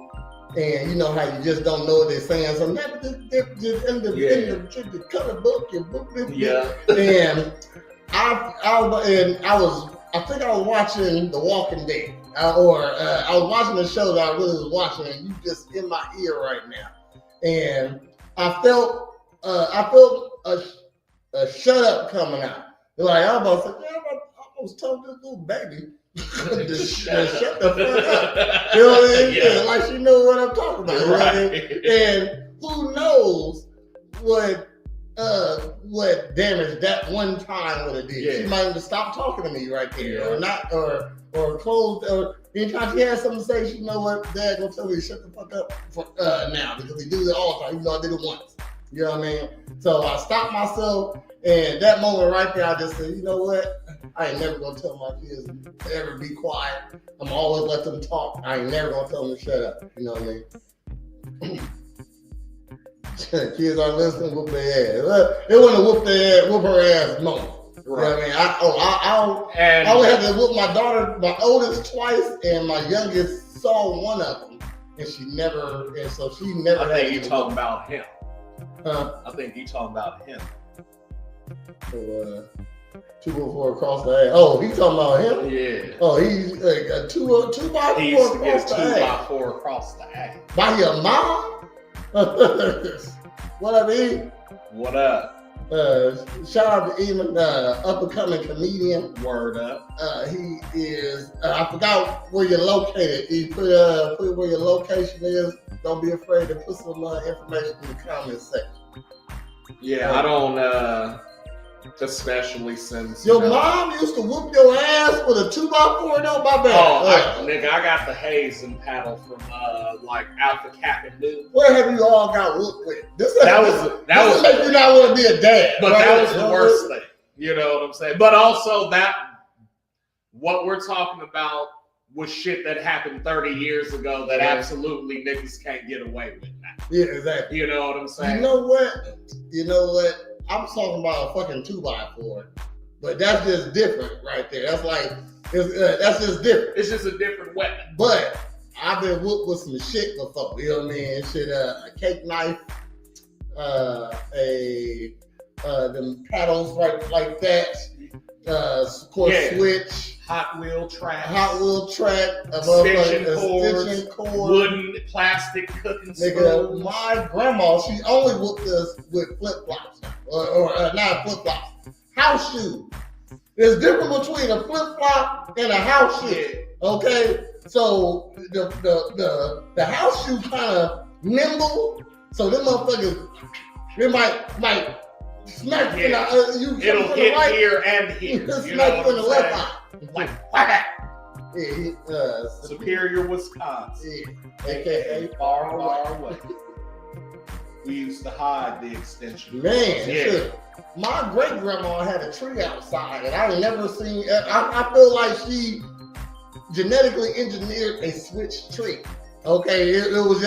And you know how you just don't know what they're saying. So just in the color book and book. Yeah. And I I think I was watching The Walking Dead, I was watching a show that I really was watching, and you just in my ear right now, and I felt a shut up coming out. Like I was like, yeah, I almost told this little baby to shut the fuck up. You know what I mean? Yeah. Like she knows what I'm talking about. Right. You know what I mean? And who knows what damage that one time would have did. Yeah. She might have stopped talking to me right there, or not, or closed, or anytime she has something to say, she know what, Dad gonna tell me to shut the fuck up now, because he do it all the time, even though I did it once. You know what I mean? So I stopped myself, and that moment right there, I just said, you know what? I ain't never gonna tell my kids to ever be quiet. I'm always let them talk. I ain't never gonna tell them to shut up. You know what I mean? Kids aren't listening, whoop their ass. It wasn't whoop her ass moment. Right. You know what I mean? I only had to whoop my daughter, my oldest, twice, and my youngest saw one of them, and she never. I think you talking about him. Huh? I think you talking about him. So, 204 across the ass. Oh, he talking about him? Yeah. Oh, he's like a 2 by 4 he used to across get the 2 ass. by 4 across the ass. By your mom? What I mean? What up? Shout out to Eamon, up and coming comedian. Word up. He is. I forgot where you're located. You put where your location is. Don't be afraid to put some information in the comments section. Yeah, I don't. Especially since your mom used to whoop your ass with a 2 by 4. No, my bad. Oh, nigga, I got the haze and paddle from like Alpha Cap and Dude. Where have you all got whooped with? This was make you not want to be a dad. But right? That was the worst thing. You know what I'm saying? But also what we're talking about was shit that happened 30 years ago that absolutely niggas can't get away with now. Yeah, exactly. You know what I'm saying? You know what? I'm talking about a fucking 2 by 4, but that's just different right there. That's like, that's just different. It's just a different weapon. But I've been whooped with some shit before. You know what I mean? Shit, a cake knife, them paddles right like that. Of course, switch. Hot wheel track, extension cord, wooden, plastic cooking spoons. My grandma, she only whooped us with flip flops, or not flip flops, house shoes. There's difference between a flip flop and a house shoe. Yeah. Okay, so the house shoe kind of nimble, so them motherfuckers, they might smack you. It'll hit right, here and here. Smack you in the left eye. Like whack. Yeah, Superior, Wisconsin. Yeah. AKA far away. We used to hide the extension. Man, yeah. My great grandma had a tree outside, and I ain't never seen. I feel like she genetically engineered a switch tree. Okay, it was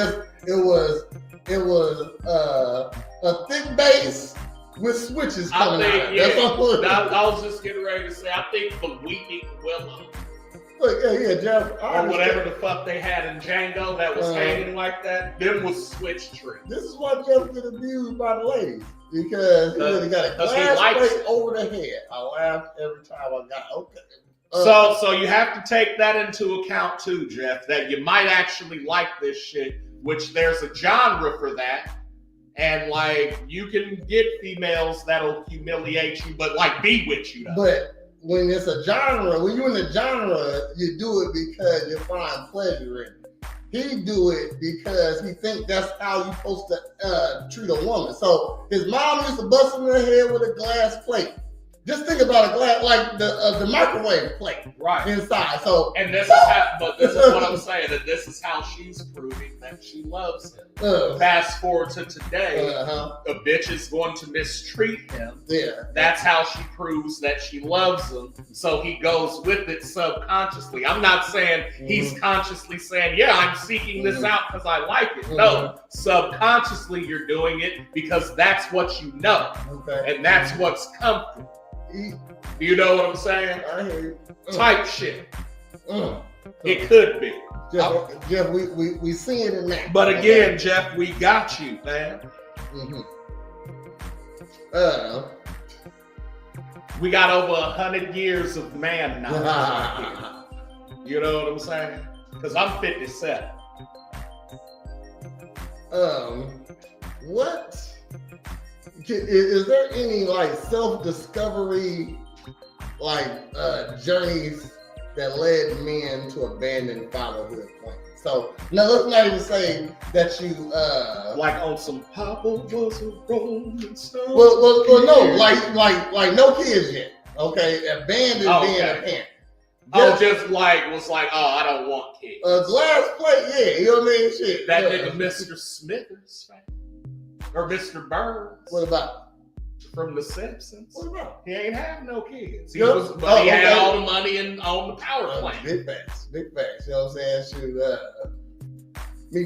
a thick base with switches coming out. Yeah. I was just getting ready to say, I think the weeping willow. Look, yeah, Jeff. Or whatever the fuck they had in Django that was hanging like that. Them was switch tree. This is why Jeff get abused by the ladies. Because he really got a glass plate over the head. I laughed every time I got okay. So you have to take that into account too, Jeff, that you might actually like this shit, which there's a genre for that. And like you can get females that'll humiliate you, but like be with you though. But when it's a genre, when you're in the genre, you do it because you find pleasure in it. He do it because he think that's how you're supposed to treat a woman. So his mom used to bust him in the head with a glass plate. Just think about a glass, like the microwave plate, right inside. So, and this is what I'm saying. That this is how she's proving that she loves him. Fast forward to today, a bitch is going to mistreat him. Yeah, that's how she proves that she loves him. So he goes with it subconsciously. I'm not saying he's consciously saying, "Yeah, I'm seeking this out because I like it." No, subconsciously you're doing it because that's what you know, and that's what's comfortable. You know what I'm saying? I hear you. Type shit. It could be. Jeff, we see it in that. But again, Jeff, we got you, man. We got over 100 years of man knowledge right here. You know what I'm saying? Because I'm 57. What is there any like self-discovery journeys that led men to abandon fatherhood plans? So now let's not even say that you like on some Papa was a rolling stone. Well, no, like no kids yet. Okay, abandoned being a parent. Just like was like, oh, I don't want kids. Glass plate, yeah, you know what I mean? Shit. That nigga Mr. Smithers, or Mr. Burns. What about? From The Simpsons. What about? He ain't have no kids. He Yep. he had all the money and on the power plant. Big facts. You know what I'm saying?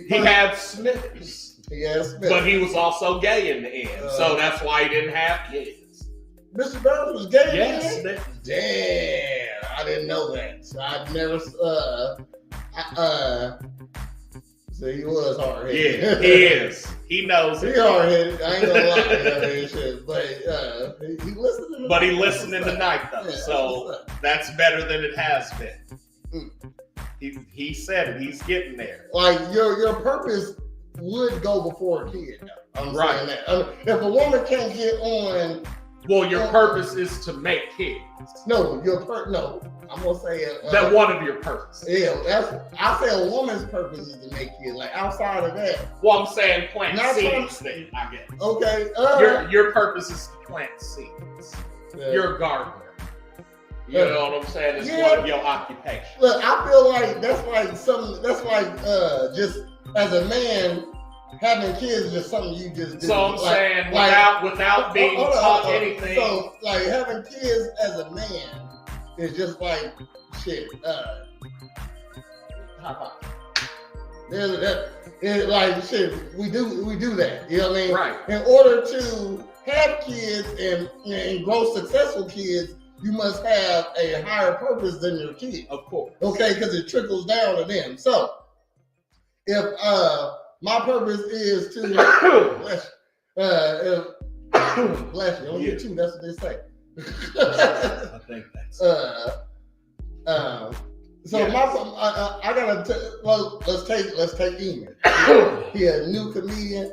He had Smithers. He had Smithers. But he was also gay in the end. So that's why he didn't have kids. Mr. Burns was gay? Yes. Damn, I didn't know that. So I never, so he was hard-headed. Yeah, he is. He knows it. He hard-headed. I ain't gonna lie. You know, and shit. But he listened in the But he listened in the night, though. Yeah, so that's better than it has been. He said it. He's getting there. Like, your purpose would go before a kid, though. I'm saying that. If a woman can't get on... Well, your purpose is to make kids. No, I'm gonna say that one of your purposes. Yeah, I say a woman's purpose is to make kids. Like outside of that, well, I'm saying plant seeds. Then I guess. Okay. Your purpose is to plant seeds. Yeah. You're a gardener. You know what I'm saying? It's one of your occupations. Look, I feel like that's like just as a man. Having kids is just something you just do. So I'm saying without being taught anything. So like having kids as a man is just like shit. There's that. It's like shit. We do that. You know what I mean? Right. In order to have kids and grow successful kids, you must have a higher purpose than your kid. Of course. Okay, because it trickles down to them. So if my purpose is to bless you. Only get two. That's what they say. I think that's. So I gotta. Let's take Eamon. He a new comedian.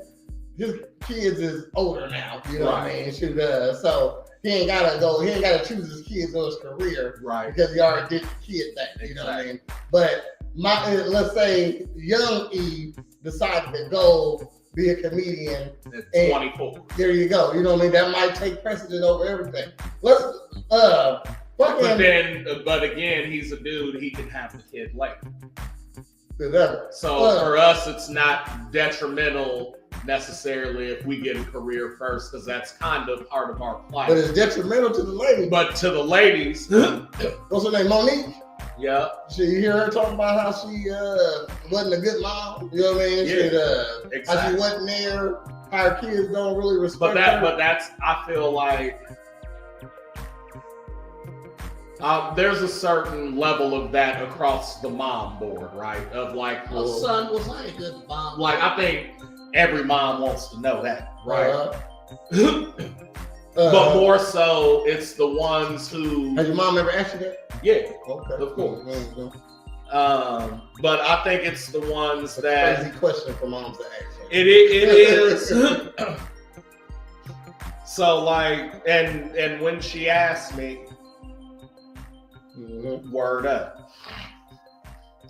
His kids is older now. You know what I mean? So he ain't gotta choose his kids or his career, right? Because he already did the kid thing. You know what I mean? But let's say young E decided to go be a comedian at 24. There you go. You know what I mean? That might take precedent over everything. But again, he's a dude. He can have the kid later. So for us, it's not detrimental necessarily if we get a career first, because that's kind of part of our plight. But it's detrimental to the ladies. But to the ladies, what's her name? Monique. Yeah. You hear her talking about how she wasn't a good mom. You know what I mean? Yeah. Exactly. How she wasn't there. How her kids don't really respect her. But that's I feel like there's a certain level of that across the mom board, right? Of like, son was like a good mom. Like I think every mom wants to know that, right? But more so, it's the ones who. Has your mom ever asked you that? Yeah, okay, of course. Mm-hmm. But I think it's the ones that. Crazy question for moms to ask. It is. So like, and when she asked me, word up.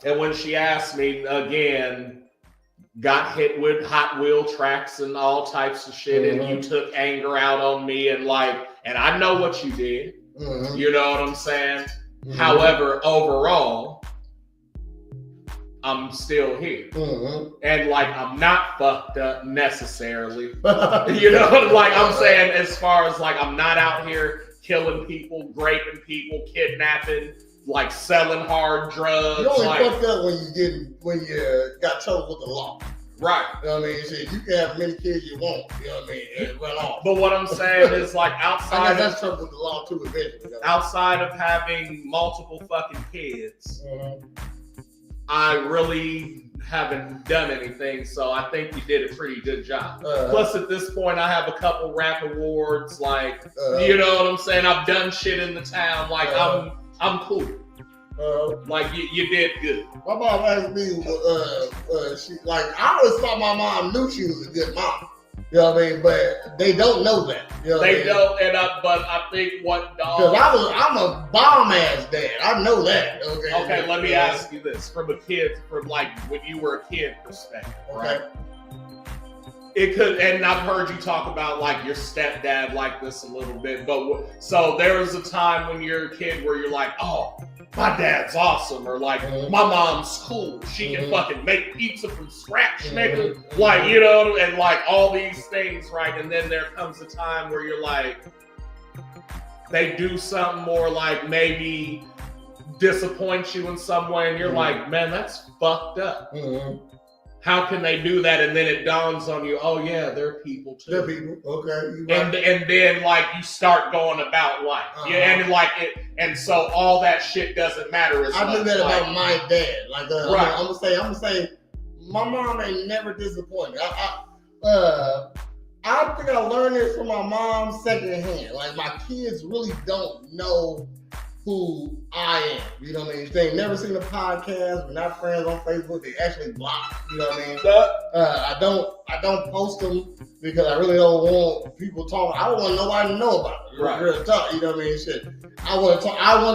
And when she asked me again, got hit with Hot Wheel tracks and all types of shit, and you took anger out on me, and I know what you did. You know what I'm saying? However, overall, I'm still here. And I'm not fucked up necessarily. You know, I'm saying, as far as I'm not out here killing people, raping people, kidnapping, selling hard drugs. You only fucked up when you got trouble with the law. Right. You know what I mean? Shit, you can have as many kids you want, you know what I mean, and run off. But what I'm saying is outside that's trouble with the law too eventually. You know? Outside of having multiple fucking kids, I really haven't done anything, so I think you did a pretty good job. Plus, at this point, I have a couple rap awards. Like, you know what I'm saying? I've done shit in the town. Like, I'm cool. Like you did good. My mom asked me, she like I always thought my mom knew she was a good mom. You know what I mean? But they don't know that. You know they don't, but I think what dog. Because I'm a bomb ass dad. I know that. Okay. Let me ask you this: from like when you were a kid perspective, right? It could, and I've heard you talk about like your stepdad like this a little bit, but so there was a time when you're a kid where you're like, oh, my dad's awesome, or like my mom's cool. She can fucking make pizza from scratch, nigga. Like, you know, and like all these things, right? And then there comes a time where you're like, they do something more like maybe disappoint you in some way, and you're like, man, that's fucked up. How can they do that? And then it dawns on you, oh yeah, they're people too. They're people, okay. And then like you start going about life, yeah, and like it, and so all that shit doesn't matter as much. I knew that about my dad. Like, right. I'm gonna say, my mom ain't never disappointed. I think I learned this from my mom secondhand. Like, my kids really don't know who I am, you know what I mean? They ain't never seen a podcast. We're not friends on Facebook. They actually block, you know what I mean? I don't post them because I really don't want people talking. I don't want nobody to know about it. Right. Real talk, you know what I mean? Shit. I want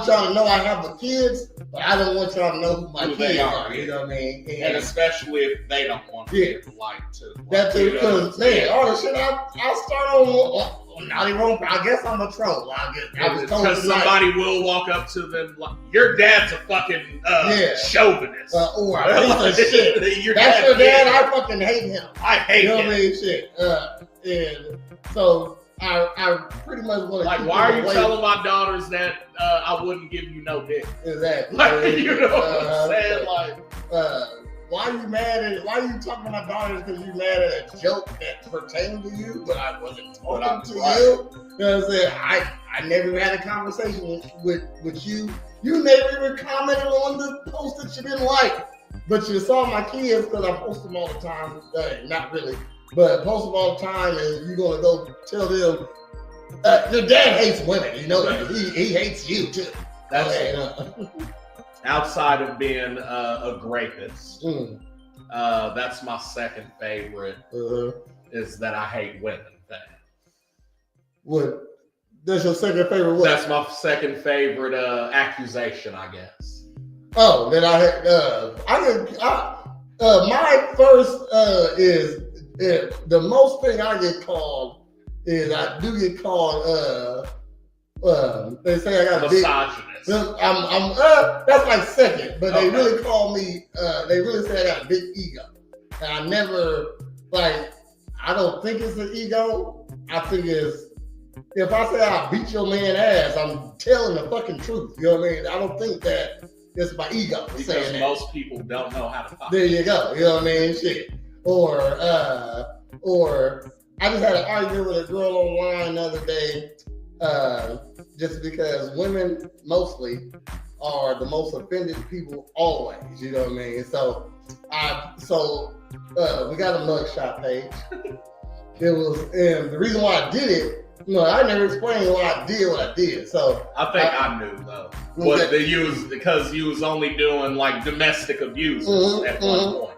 y'all to know I have the kids, but I don't want y'all to know who my kids are. You know what I mean? And especially if they don't want to get the light too. That's it, because man, all the shit I start on. Not even wrong. I guess I'm a troll. I was told because somebody will walk up to them like, your dad's a fucking chauvinist. Or a piece of shit. That's your dad. I fucking hate him. I hate him. You know what I mean? Shit. And so I pretty much want to like, why are you telling my daughters that I wouldn't give you no dick? Exactly. Like, you know what I'm saying? Like, why are you talking to my daughters because you mad at a joke that pertained to you, but I wasn't talking to you? You know what I'm saying? I never even had a conversation with you. You never even commented on the post that you didn't like. But you saw my kids because I post them all the time. Not really, but I post them all the time, and you're going to go tell them, your dad hates women. You know that. He hates you too. Outside of being a rapist, that's my second favorite. Is that I hate women thing. What? That's your second favorite? What? That's my second favorite accusation, I guess. Oh, then my first is the most thing I get called is I do get called they say I got misogynist. That's like second, but they really call me. They really say I got a big ego, and I never like. I don't think it's an ego. I think it's if I say I beat your man ass, I'm telling the fucking truth. You know what I mean? I don't think that it's my ego because most people don't know how to talk. There you go. You know what I mean? Shit. Or I just had an argument with a girl online the other day. Just because women mostly are the most offended people always, you know what I mean? So we got a mugshot page. And the reason why I did it, I never explained why I did what I did. So I think I knew though. Because you was only doing like domestic abuse at one point.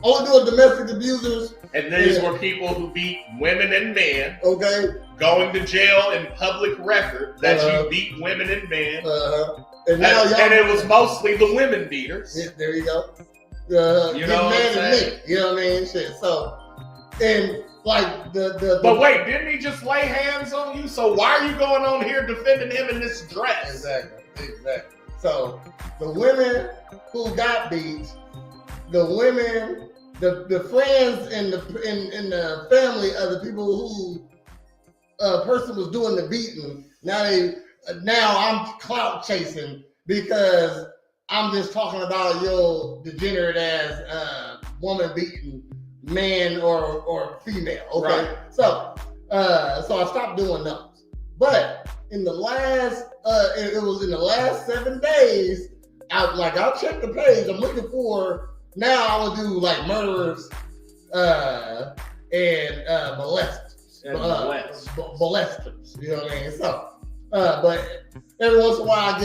Only doing domestic abusers. And these were people who beat women and men. Okay. Going to jail in public record that you beat women and men. And it was mostly the women beaters. Yeah, there you go. You know what I'm saying? You know what I mean? Shit. So, and like But wait, didn't he just lay hands on you? So why are you going on here defending him in this dress? Exactly. So the women who got beat, the women, the friends and the family of the people who person was doing the beating. Now I'm clout chasing because I'm just talking about your degenerate ass woman beating man or female. Okay, right. So I stopped doing those. But in the last it was in the last 7 days, I'll check the page. I'm looking for now I would do like murderers and molesters. Molesters. You know what I mean? So, but every once in a while I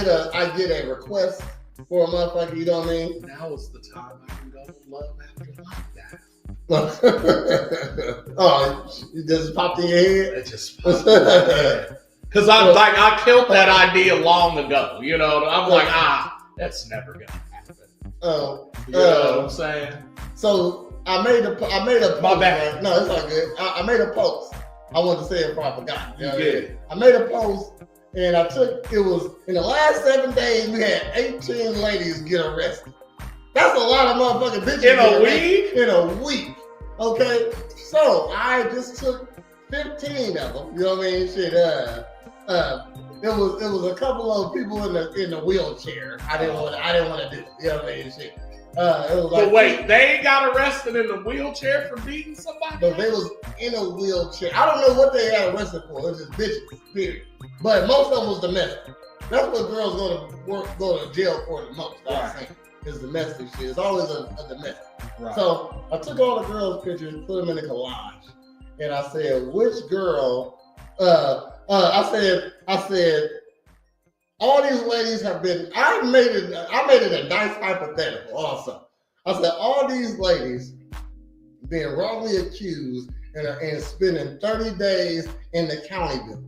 get a request for a motherfucker. You know what I mean? Now is the time I can go love after like that. Oh, it just popped in your head? It just popped in my head. Because I killed that idea long ago. You know, I'm like, that's never gonna happen. You know what I'm saying? So I made a post. My bad. Right? No, it's all good. I made a post. I wanted to say it before I forgot. You know what I mean? Yeah. I made a post, and it was in the last 7 days we had 18 ladies get arrested. That's a lot of motherfucking bitches In a week? In a week. Okay, so I just took 15 of them. You know what I mean? Shit. It was a couple of people in the wheelchair. I didn't want to do it. You know what I mean? Shit. It was like, But wait, they got arrested in a wheelchair for beating somebody? but they was in a wheelchair. I don't know what they got arrested for. It was just bitches, period. But most of them was domestic. That's what girls go to jail for the most. I think is domestic shit. It's always a domestic. Right. So I took all the girls' pictures, put them in a collage, and I said, which girl? I said, all these ladies have been. I made it a nice hypothetical. Also, I said all these ladies being wrongly accused and spending 30 days in the county bill.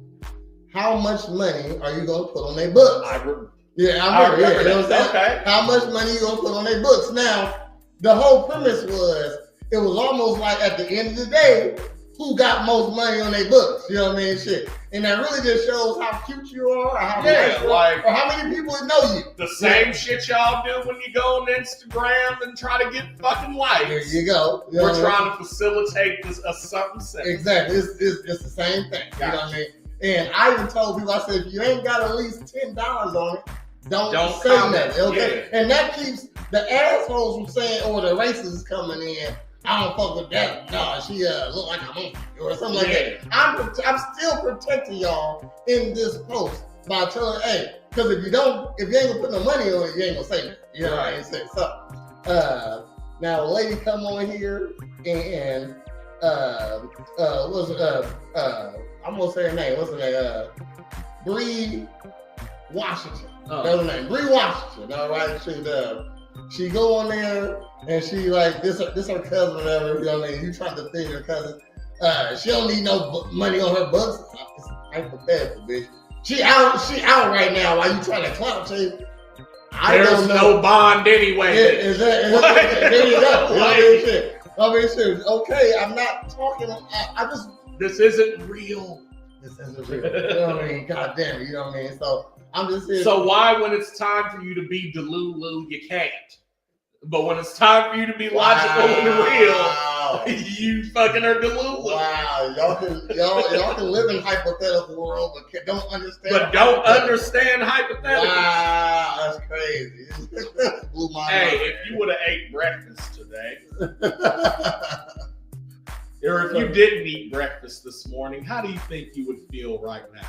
How much money are you gonna put on their books? I remember You know what I'm saying? Okay. How much money you gonna put on their books? Now, the whole premise was it was almost like at the end of the day, who got most money on their books? You know what I mean? Shit. And that really just shows how cute you are, or how nice you are, or how many people know you. The same shit y'all do when you go on Instagram and try to get fucking likes. There you go. You know We're trying to facilitate something simple. Exactly. It's the same thing. Gotcha. You know what I mean? And I even told people, I said, if you ain't got at least $10 on it, don't say comment. nothing. Okay. Yeah. And that keeps the assholes from saying, "Oh, the racists coming in. I don't fuck with that. No, she look like a monkey or something like that." I'm still protecting y'all in this post by telling, hey, because if you ain't gonna put no money on it, you ain't gonna say nothing. You know what I'm saying? So, now a lady come on here and I'm gonna say her name. What's her name? Bree Washington. That's her name. Bree Washington. All right. She go on there and she like this her cousin or whatever. You know what I mean? You trying to think her cousin. She don't need no money on her books. It's hypothetical, bitch. She out right now while you trying to clout chase. There's no bond anyway. There you go. I mean, shit. Okay, I'm not talking. This isn't real. This isn't real. You know what I mean? God damn it. You know what I mean? So I'm just saying. So why, when it's time for you to be Delulu, you can't? But when it's time for you to be logical and real, you fucking are Delulu. Wow, y'all can live in hypothetical world, but don't understand. But don't understand hypotheticals. Wow, that's crazy. Blew my mind. If you would have ate breakfast today, or if you didn't eat breakfast this morning, how do you think you would feel right now?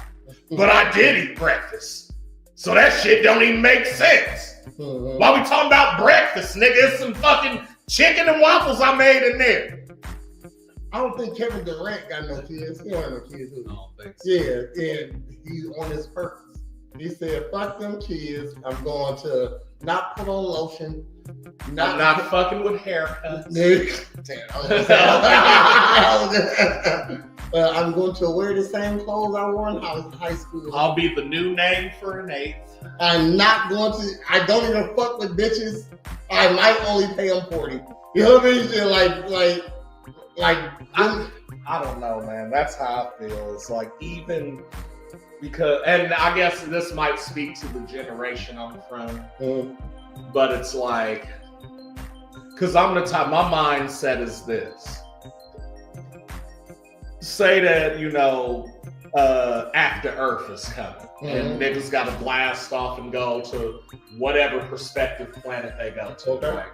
But I did eat breakfast, so that shit don't even make sense. Why we talking about breakfast, nigga? It's some fucking chicken and waffles I made in there. I don't think Kevin Durant got no kids. He don't have no kids. I don't think so. Yeah, and he's on his purpose. He said, "Fuck them kids. I'm going to not put on lotion. I'm not fucking with haircuts. I'm going to wear the same clothes I wore in high school. I'll be the new name for an 8th. I'm not going to. I don't even fuck with bitches. I might only pay them 40. You know what I mean? I don't know, man. That's how I feel. It's like, even because, and I guess this might speak to the generation I'm from, but it's like, because I'm the type, my mindset is this. Say that, after Earth is coming, and niggas got to blast off and go to whatever prospective planet they go to. Okay. Right?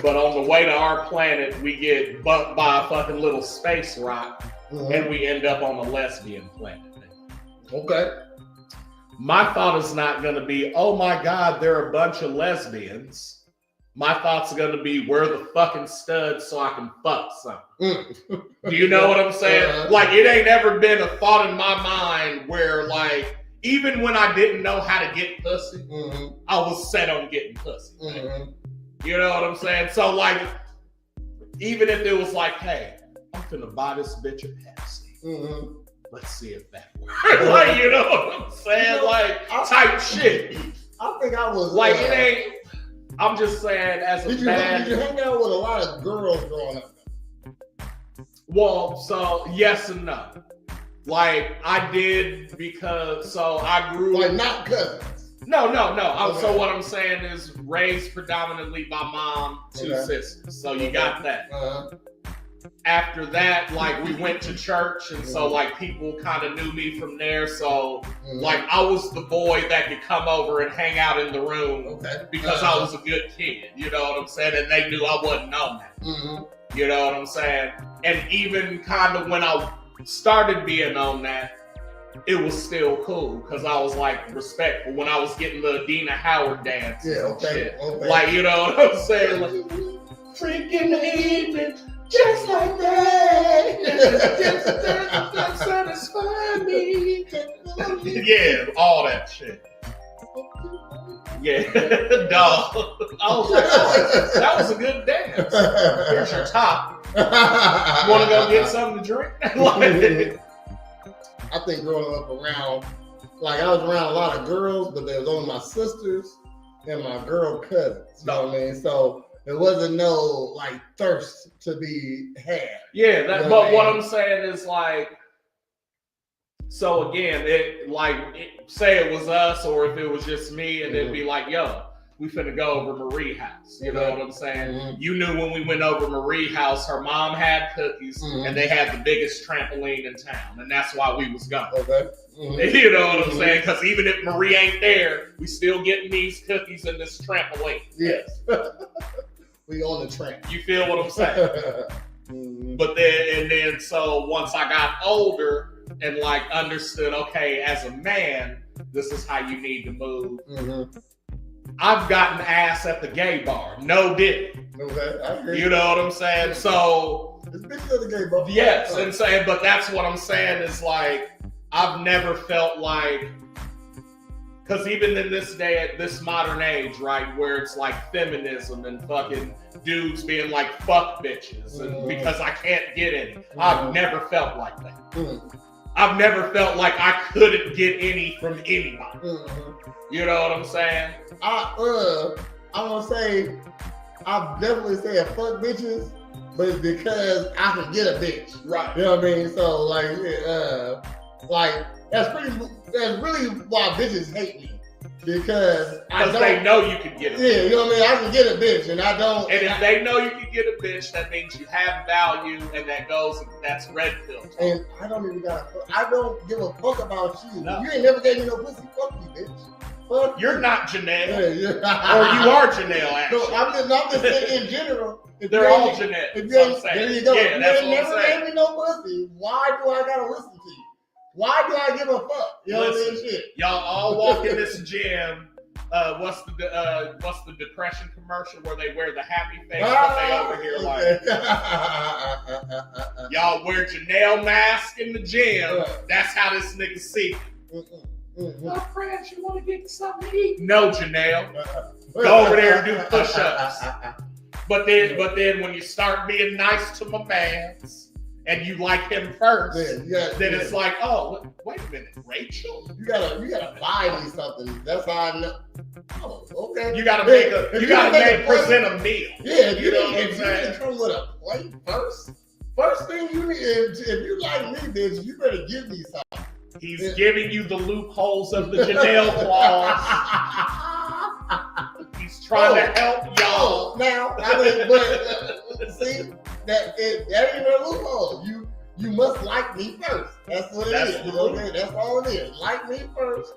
But on the way to our planet, we get bumped by a fucking little space rock, and we end up on a lesbian planet. Okay. My thought is not going to be, oh my God, they're a bunch of lesbians. my thoughts are going to be, where the fucking stud so I can fuck something. Do you know what I'm saying? Like, it ain't ever been a thought in my mind where, like, even when I didn't know how to get pussy, I was set on getting pussy. You know what I'm saying? So, like, even if it was like, hey, I'm finna buy this bitch a Pepsi. Let's see if that works. Like, you know what I'm saying? You know, like, type shit. I think I was... Like, it ain't... I'm just saying, as a man... Did you hang out with a lot of girls growing up? Well, so, yes and no. Like, I did because... So, I grew... Like, not cousins? No. Okay. So, what I'm saying is raised predominantly by mom, two sisters. So, you got that. After that, like, we went to church, and so, like, people kind of knew me from there. So, like, I was the boy that could come over and hang out in the room because I was a good kid. You know what I'm saying? And they knew I wasn't on that. You know what I'm saying? And even kind of when I started being on that, it was still cool because I was, like, respectful when I was getting the Adina Howard dance and shit. Like, you know what I'm saying? Like, freaking evening. Just like that, that satisfied me. Yeah, all that shit. Yeah, dog. I was like, oh, that was a good dance. Here's your top. You want to go get something to drink? I think growing up around, like, I was around a lot of girls, but there was only my sisters and my girl cousins. You know what I mean? So there wasn't no, like, thirst to be had. Yeah, that, but what I'm saying is, like, so again, say it was us or if it was just me, and it'd be like, yo, we finna go over Marie house. You know what I'm saying? You knew when we went over Marie house, her mom had cookies, and they had the biggest trampoline in town, and that's why we was going. You know what I'm saying? Because even if Marie ain't there, we still getting these cookies and this trampoline. Yes. We on the tramp. You feel what I'm saying? But then, so once I got older and, like, understood, okay, as a man, this is how you need to move. I've gotten ass at the gay bar. No dick. I agree. You know what I'm saying? So, it's bitches at the gay bar. Yes, and saying, but that's what I'm saying is, like, I've never felt like, because even in this day, at this modern age, right, where it's like feminism and fucking dudes being like, fuck bitches, and because I can't get any. I've never felt like that. I've never felt like I couldn't get any from anybody. You know what I'm saying? I'm gonna say, I've definitely said fuck bitches, but it's because I can get a bitch. Right. You know what I mean? So, like, that's really why bitches hate me. Because they know you can get a bitch. Yeah, you know what I mean? I can get a bitch, and I don't. And if they know you can get a bitch, that means you have value, and that's red pill. And I don't give a fuck about you. No. You ain't never gave me no pussy. Fuck you, bitch. Fuck You're you. Not Janelle. Or you are Janelle, actually. No, I'm just saying in general. They're all Janelle. There you go. Yeah, that's what I'm saying. You never gave me no pussy. Why do I gotta listen to you? Why do I give a fuck? You know what I mean? Shit. Y'all all walk in this gym. What's the depression commercial where they wear the happy face? But they over here like y'all wear Janelle mask in the gym. That's how this nigga see. My friends, you want to get something to eat? No, Janelle. Go over there and do push-ups. But then when you start being nice to my mans, and you like him first, then it's like, oh, wait a minute, Rachel? You gotta buy me something. That's how I know. Oh, okay. You gotta present a meal. Yeah, you didn't come with a plate first. First thing you need, if you like me, bitch, you better give me something. He's giving you the loopholes of the Janelle clause. He's trying to help y'all. Now, I mean, but see, that ain't a loophole. You must like me first. That's what it is. You know what I mean? That's all it is. Like me first.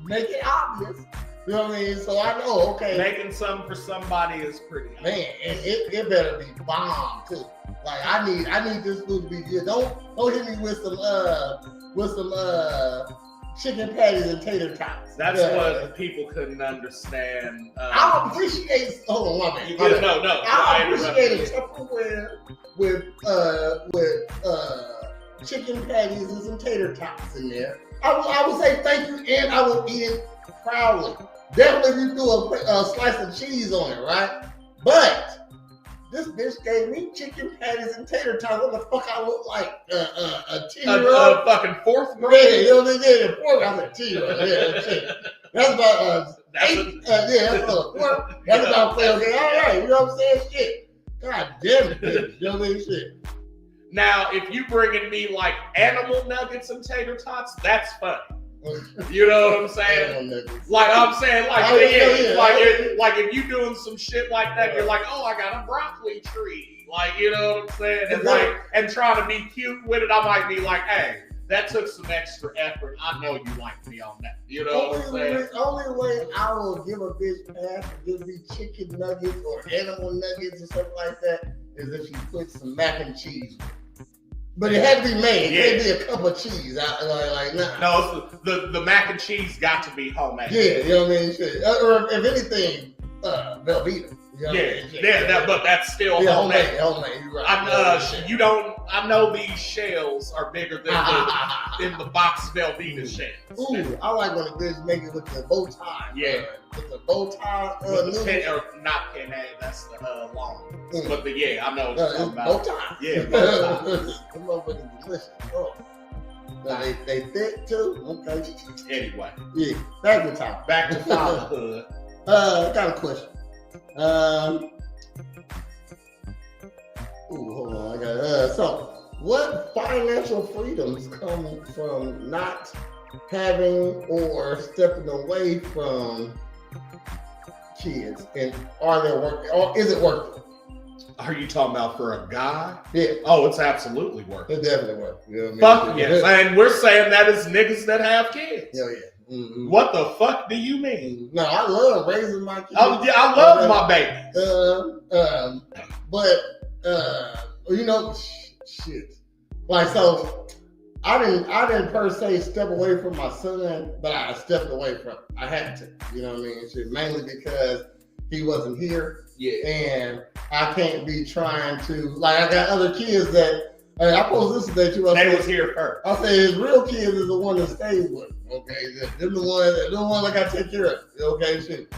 Make it obvious. You know what I mean? So I know, okay. Making something for somebody is pretty hard. Man, and it better be bomb too. Like I need this food to be good. Don't hit me with some chicken patties and tater tots. That's what people couldn't understand. I appreciate. Hold on, my man. No. I appreciate a Tupperware with chicken patties and some tater tots in there. I would say thank you, and I would eat it proudly. Definitely, if you do a slice of cheese on it, right? But this bitch gave me chicken patties and tater tots. What the fuck I look like? A 10-year-old? A fucking fourth grade? Yeah, you know what I mean? Yeah, fourth. I was like 10-year-old. Yeah, shit. That's about eight. That's about four. That's about okay. All right, you know what I'm saying? Shit. God damn it, bitch. You know what I mean? Shit. Now, if you bringing me like animal nuggets and tater tots, that's funny. You know what I'm saying? Like I'm saying, like if you doing some shit like that, you're like, oh, I got a broccoli tree, like you know what I'm saying, and trying to be cute with it, I might be like, hey, that took some extra effort. I know you like me on that. You know what I'm saying? Only way I will give a bitch pass to give me chicken nuggets or animal nuggets or something like that is if you put some mac and cheese with it. But it had to be made. It can't be a cup of cheese. Like nah. No, the mac and cheese got to be homemade. Yeah, you know what I mean? Shit. Or if anything, Velveeta. You know but that's still homemade. Homemade. You're right. I know these shells are bigger than the box Velveeta shells. Ooh, I like when the bitch make it with the bow tie. Yeah. With the bow tie. Or not penne, that's the long. But I know what you're talking about. Bow tie. Yeah, bow tie. Them motherfuckers delicious. Oh. They thick too? Okay. Anyway. Yeah. Back to top. Back to fatherhood. I got a question. Hold on. I got so what financial freedoms come from not having or stepping away from kids, and are they working, or is it working? Are you talking about for a guy? Yeah. Oh, it's absolutely working. It definitely works. You know what I mean? Fuck yes. And we're saying that as niggas that have kids. Hell yeah. Mm-hmm. What the fuck do you mean? No, I love raising my kids. I love my babies. But you know, shit. Like so, I didn't per se step away from my son, but I stepped away from him. I had to. You know what I mean? Shit, mainly because he wasn't here. Yeah. And I can't be trying to like I got other kids that. I posted this today too. They was here first. I say his real kids is the one that stays with him. Okay, they're the ones I got to take care of. Okay, shit.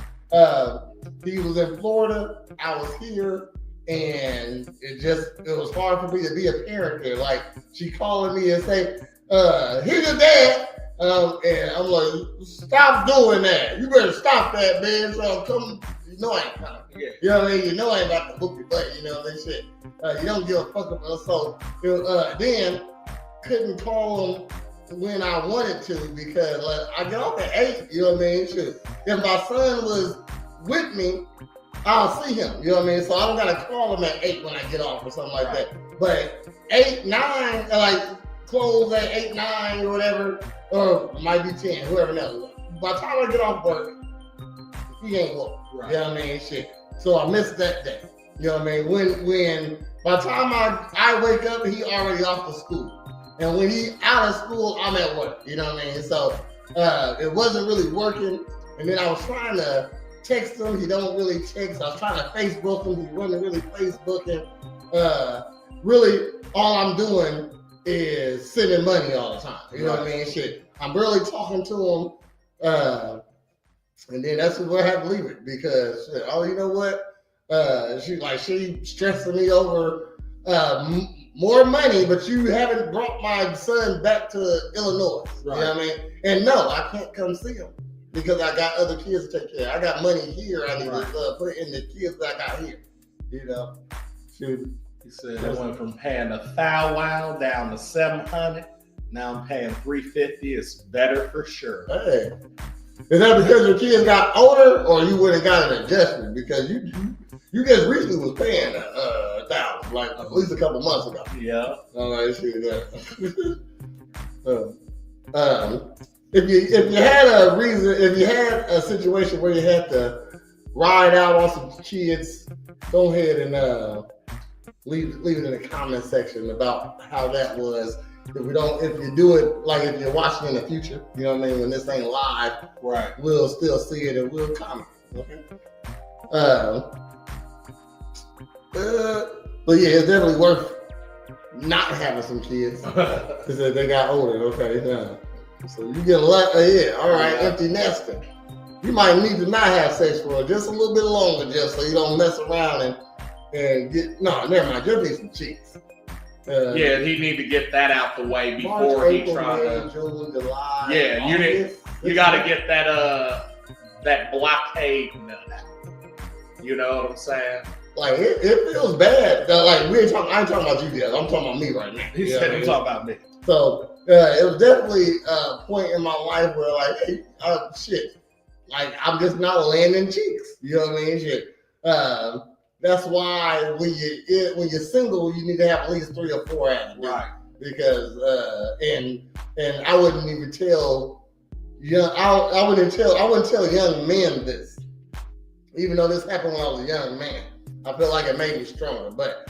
He was in Florida. I was here, and it was hard for me to be a parent there. Like she calling me and say, "Here's your dad," and I'm like, "Stop doing that. You better stop that, man." So I'm coming. You know I ain't coming. Yeah. You know what I mean? You know I ain't about to whoop your butt. You know what I mean? Shit. You don't give a fuck about us. So then couldn't call him when I wanted to because I get off at 8. You know what I mean? Shit. If my son was with me, I'll see him. You know what I mean? So I don't gotta call him at 8 when I get off or something like that. But 8, 9, like close at 8, 9 or whatever, or might be 10, whoever knows. By the time I get off work, he ain't woke. Right. You know what I mean? Shit. So I missed that day. You know what I mean? When by the time I wake up, he already off to school. And when he out of school, I'm at work. You know what I mean? So it wasn't really working. And then I was trying to text him. He don't really text. I was trying to Facebook him. He wasn't really Facebooking. Really, all I'm doing is sending money all the time. You know what I mean? Shit. I'm barely talking to him. And then that's where I had to leave it because, you know what? She stressing me over more money, but you haven't brought my son back to Illinois. Right. You know what I mean? And no, I can't come see him because I got other kids to take care of. I got money here I need to put in the kids that I got here. You know? Shoot. He said I went from paying a $1,000 down to $700. Now I'm paying $350. It's better for sure. Hey. Is that because your kids got older, or you went and got an adjustment? Because you just recently was paying $1,000, like at least a couple months ago. Yeah. All right, shit. If you had a reason, if you had a situation where you had to ride out on some kids, go ahead and leave it in the comment section about how that was. if you do it, like if you're watching in the future, you know what I mean, when this ain't live, Right. we'll still see it and we'll comment. Okay. But yeah, it's definitely worth not having some kids because they got older. Okay. So you get a lot. Yeah. All right. Empty nesting. You might need to not have sex for just a little bit longer, just so you don't mess around and get. No, never mind. Just need some cheeks. Yeah, he need to get that out the way before March, he April, try May, to. June, July. Yeah, you got to get that blockade nut out. You know what I'm saying? Like it feels bad. Like I ain't talking about you guys. I'm talking about me right now. He said he's talking about me. So it was definitely a point in my life where like, hey, shit, like I'm just not landing cheeks. You know what I mean? Shit. That's why when you're single, you need to have at least 3 or 4 at it. Right. Because and I wouldn't even tell I wouldn't tell young men this, even though this happened when I was a young man. I feel like it made me stronger. But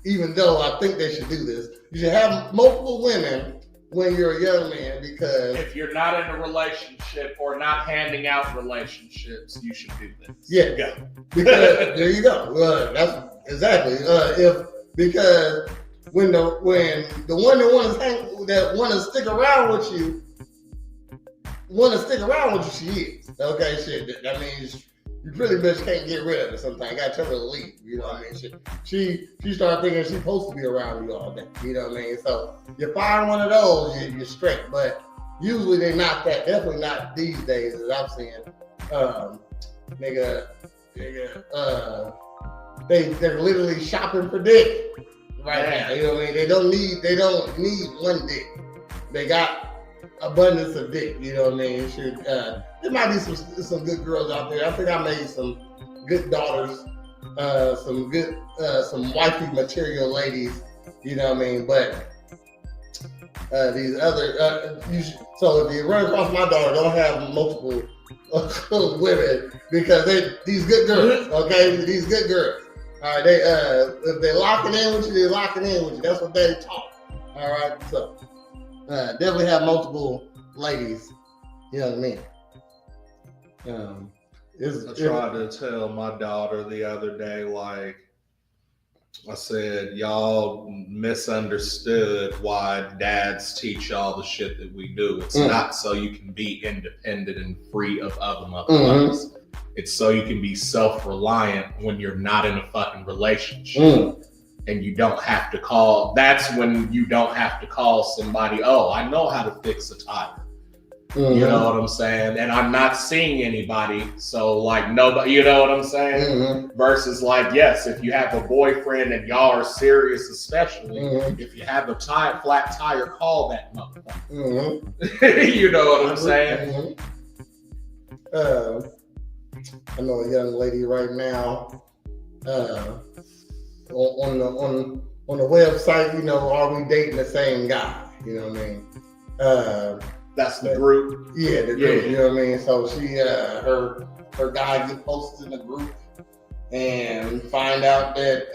even though I think they should do this, you should have multiple women when you're a young man, because if you're not in a relationship or not handing out relationships, you should do this. Yeah, go. Because there you go. That's exactly because when the one that want to stick around with you, she is okay. Shit, that means you pretty much can't get rid of it. Sometimes you gotta tell her to leave. You know what I mean? She started thinking she's supposed to be around you all day. You know what I mean? So you find one of those, you're straight. But usually they're not that. Definitely not these days, as I'm seeing. They're literally shopping for dick right now. You know what I mean? They don't need one dick. They got abundance of dick. You know what I mean? There might be some good girls out there. I think I made some good daughters, some wifey material ladies. You know what I mean? But these other, so if you run across my daughter, don't have multiple women, because these good girls. Okay, these good girls. All right, if they're locking in with you, they're locking in with you. That's what they taught. All right, so definitely have multiple ladies. You know what I mean? I tried to tell my daughter the other day, like I said, y'all misunderstood why dads teach y'all the shit that we do. It's not so you can be independent and free of other motherfuckers. It's so you can be self-reliant when you're not in a fucking relationship. And you don't have to call. That's when you don't have to call somebody, oh, I know how to fix a tire. You know what I'm saying? And I'm not seeing anybody. So like nobody, you know what I'm saying? Versus like, yes, if you have a boyfriend and y'all are serious, especially if you have a flat tire, call that motherfucker. You know what I'm saying? I know a young lady right now on the website, you know, are we dating the same guy? You know what I mean? That's the group. Yeah, the group. Yeah. You know what I mean? So she, her guy get posted in the group and find out that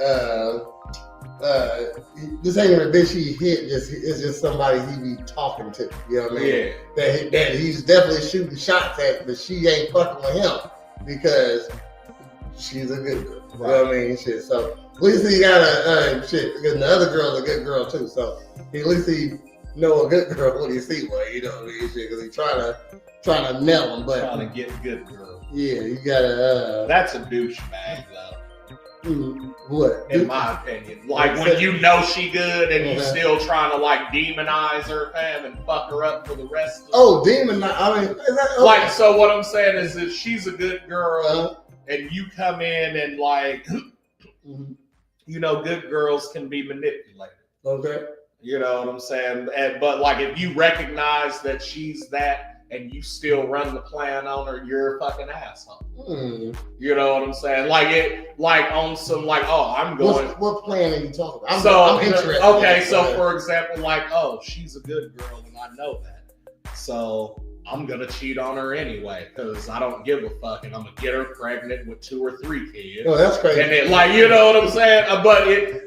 this ain't even a bitch he hit. It's just somebody he be talking to. You know what I mean? Yeah. That he's definitely shooting shots at, but she ain't fucking with him because she's a good girl. Right. You know what I mean? Shit. So at least he got a shit, because the other girl's a good girl too. So at least he know a good girl when he see one. You know what I mean? Shit, because he's trying to nail him, but trying to get good girl. Yeah, you gotta. That's a douchebag though. What? In my opinion, like when you know she good and you still trying to like demonize her, fam, and fuck her up for the rest of demonize. I mean, is that, okay. Like, so what I'm saying is that she's a good girl, and you come in and like, you know, good girls can be manipulated. Okay. You know what I'm saying? But like, if you recognize that she's that and you still run the plan on her, you're a fucking asshole. You know what I'm saying? Like on some like, oh, I'm going. What plan are you talking about? I'm interested. Okay, so for example, like, oh, she's a good girl and I know that. So I'm gonna cheat on her anyway because I don't give a fuck, and I'm gonna get her pregnant with 2 or 3 kids. Oh, that's crazy. And it, like, you know what I'm saying?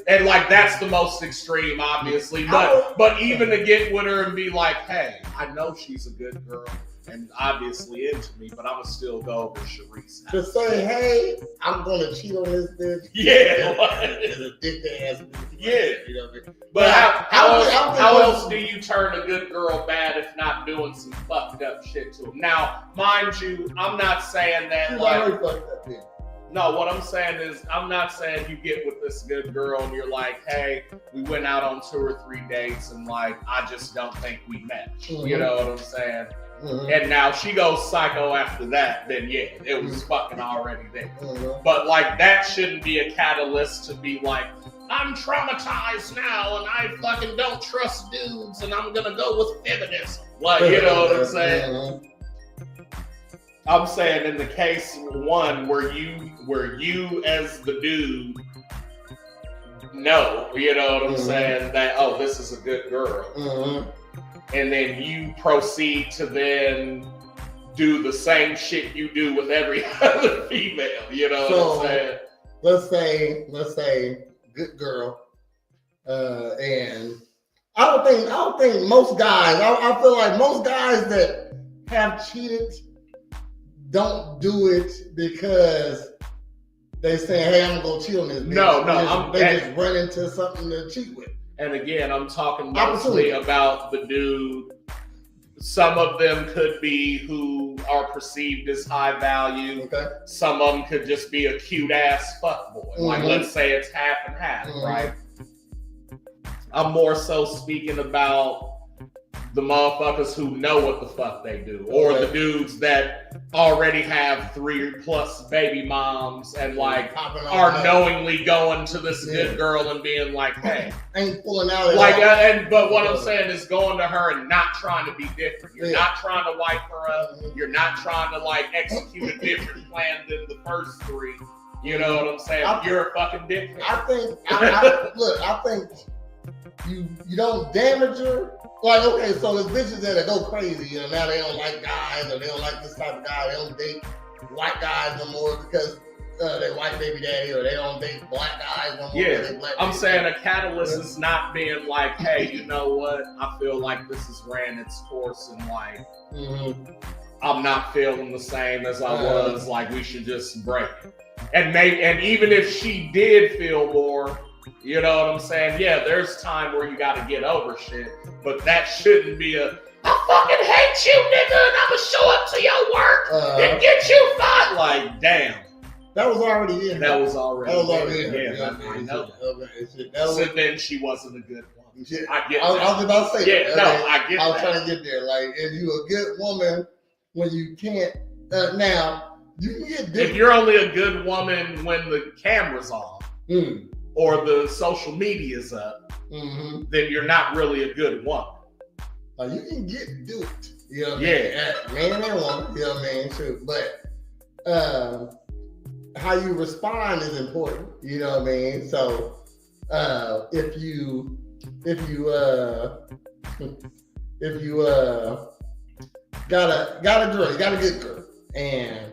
And like that's the most extreme, obviously. But even to get with her and be like, hey, I know she's a good girl and obviously into me, but I'm gonna still go over Sharice's house. To say, hey, I'm gonna cheat on this bitch. Yeah, it's a dick ass bitch. Yeah, you know what I mean? But how else do you turn a good girl bad if not doing some fucked up shit to them? Now, mind you, I'm not saying that. She's like, already fucked up then. No, what I'm saying is, I'm not saying you get with this good girl and you're like, hey, we went out on 2 or 3 dates and like, I just don't think we match. Mm-hmm. You know what I'm saying? Mm-hmm. And now she goes psycho after that, then yeah, it was fucking already there. Mm-hmm. But like, that shouldn't be a catalyst to be like, I'm traumatized now and I fucking don't trust dudes and I'm gonna go with feminism. Like, you know what I'm saying? Mm-hmm. I'm saying in the case one where you as the dude know, you know what I'm saying, that, oh, this is a good girl. Mm-hmm. And then you proceed to then do the same shit you do with every other female, you know what I'm saying? Let's say good girl. And I don't think most guys, I feel like most guys that have cheated don't do it because they say, hey, I'm gonna cheat on this bitch. They just run into something to cheat with. And again, I'm talking mostly about the dude. Some of them could be who are perceived as high value. Okay. Some of them could just be a cute ass fuckboy. Mm-hmm. Like, let's say it's half and half, mm-hmm. right? I'm more so speaking about the motherfuckers who know what the fuck they do, or the dudes that already have 3+ baby moms and like are knowingly going to this good girl and being like, hey, ain't pulling out like, but what I'm saying is going to her and not trying to be different. You're not trying to wipe her up. You're not trying to like execute a different plan than the first 3. You know what I'm saying? You're a fucking dickhead. I think you don't damage her. Like, okay, so there's bitches that go crazy, you know, now they don't like guys, or they don't like this type of guy, they don't date white guys no more because they white baby daddy, or they don't date black guys no more. Yeah, I'm saying a catalyst is not being like, hey, you know what, I feel like this has ran its course and like, mm-hmm. I'm not feeling the same as I was, like we should just break it. And even if she did feel more, you know what I'm saying? Yeah, there's time where you got to get over shit, but that shouldn't be I fucking hate you, nigga, and I'm gonna show up to your work and get you fired. Like, damn. That was already in. That was already in. Yeah, I know. So then she wasn't a good woman. Yeah, I get that. I was about to say that. No, I get that. I was trying to get there. Like, if you a good woman when you can't, now, you can get different. If you're only a good woman when the camera's on, or the social media's up, mm-hmm. then you're not really a good woman. You can get duped. You know what I mean? Man and woman, you know what I mean? True. But how you respond is important. You know what I mean? So if you got a girl, you got a good girl, and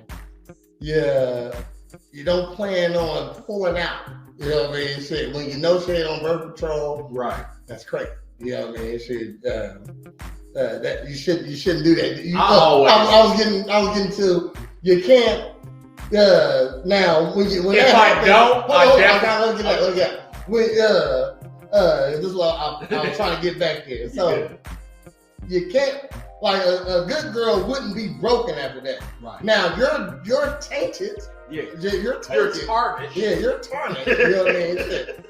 you don't plan on pulling out. You know what I mean? Shit, when you know she ain't on birth control, right? That's crazy. You know what I mean? Shit, that you shouldn't do that. I was getting to you can't. Now when if I don't, this is what I'm trying to get back there. So you can't. Like a good girl wouldn't be broken after that. Right. Now you're tainted. Yeah. You're tarnished. Yeah, you're tarnished. You know what I mean?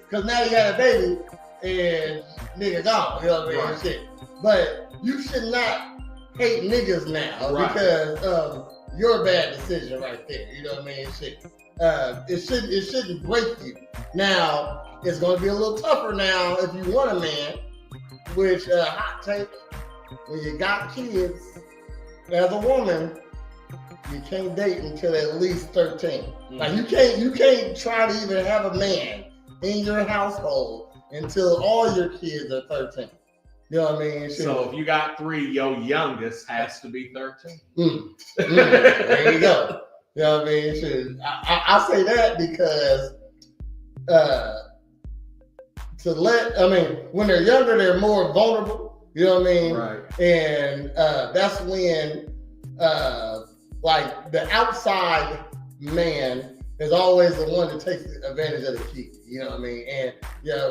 Because now you got a baby and nigga gone. You know what I mean? Right. Shit. But you should not hate niggas now because of your bad decision right there. You know what I mean? Shit. It shouldn't break you. Now it's gonna be a little tougher now if you want a man, which hot take. When you got kids, as a woman, you can't date until at least 13. Mm-hmm. Like you can't try to even have a man in your household until all your kids are 13. You know what I mean? Shit. So if you got 3, your youngest has to be 13. There you go. You know what I mean? Shit. I say that because when they're younger, they're more vulnerable. You know what I mean? Right. And that's when like the outside man is always the one that takes advantage of the kid. You know what I mean? And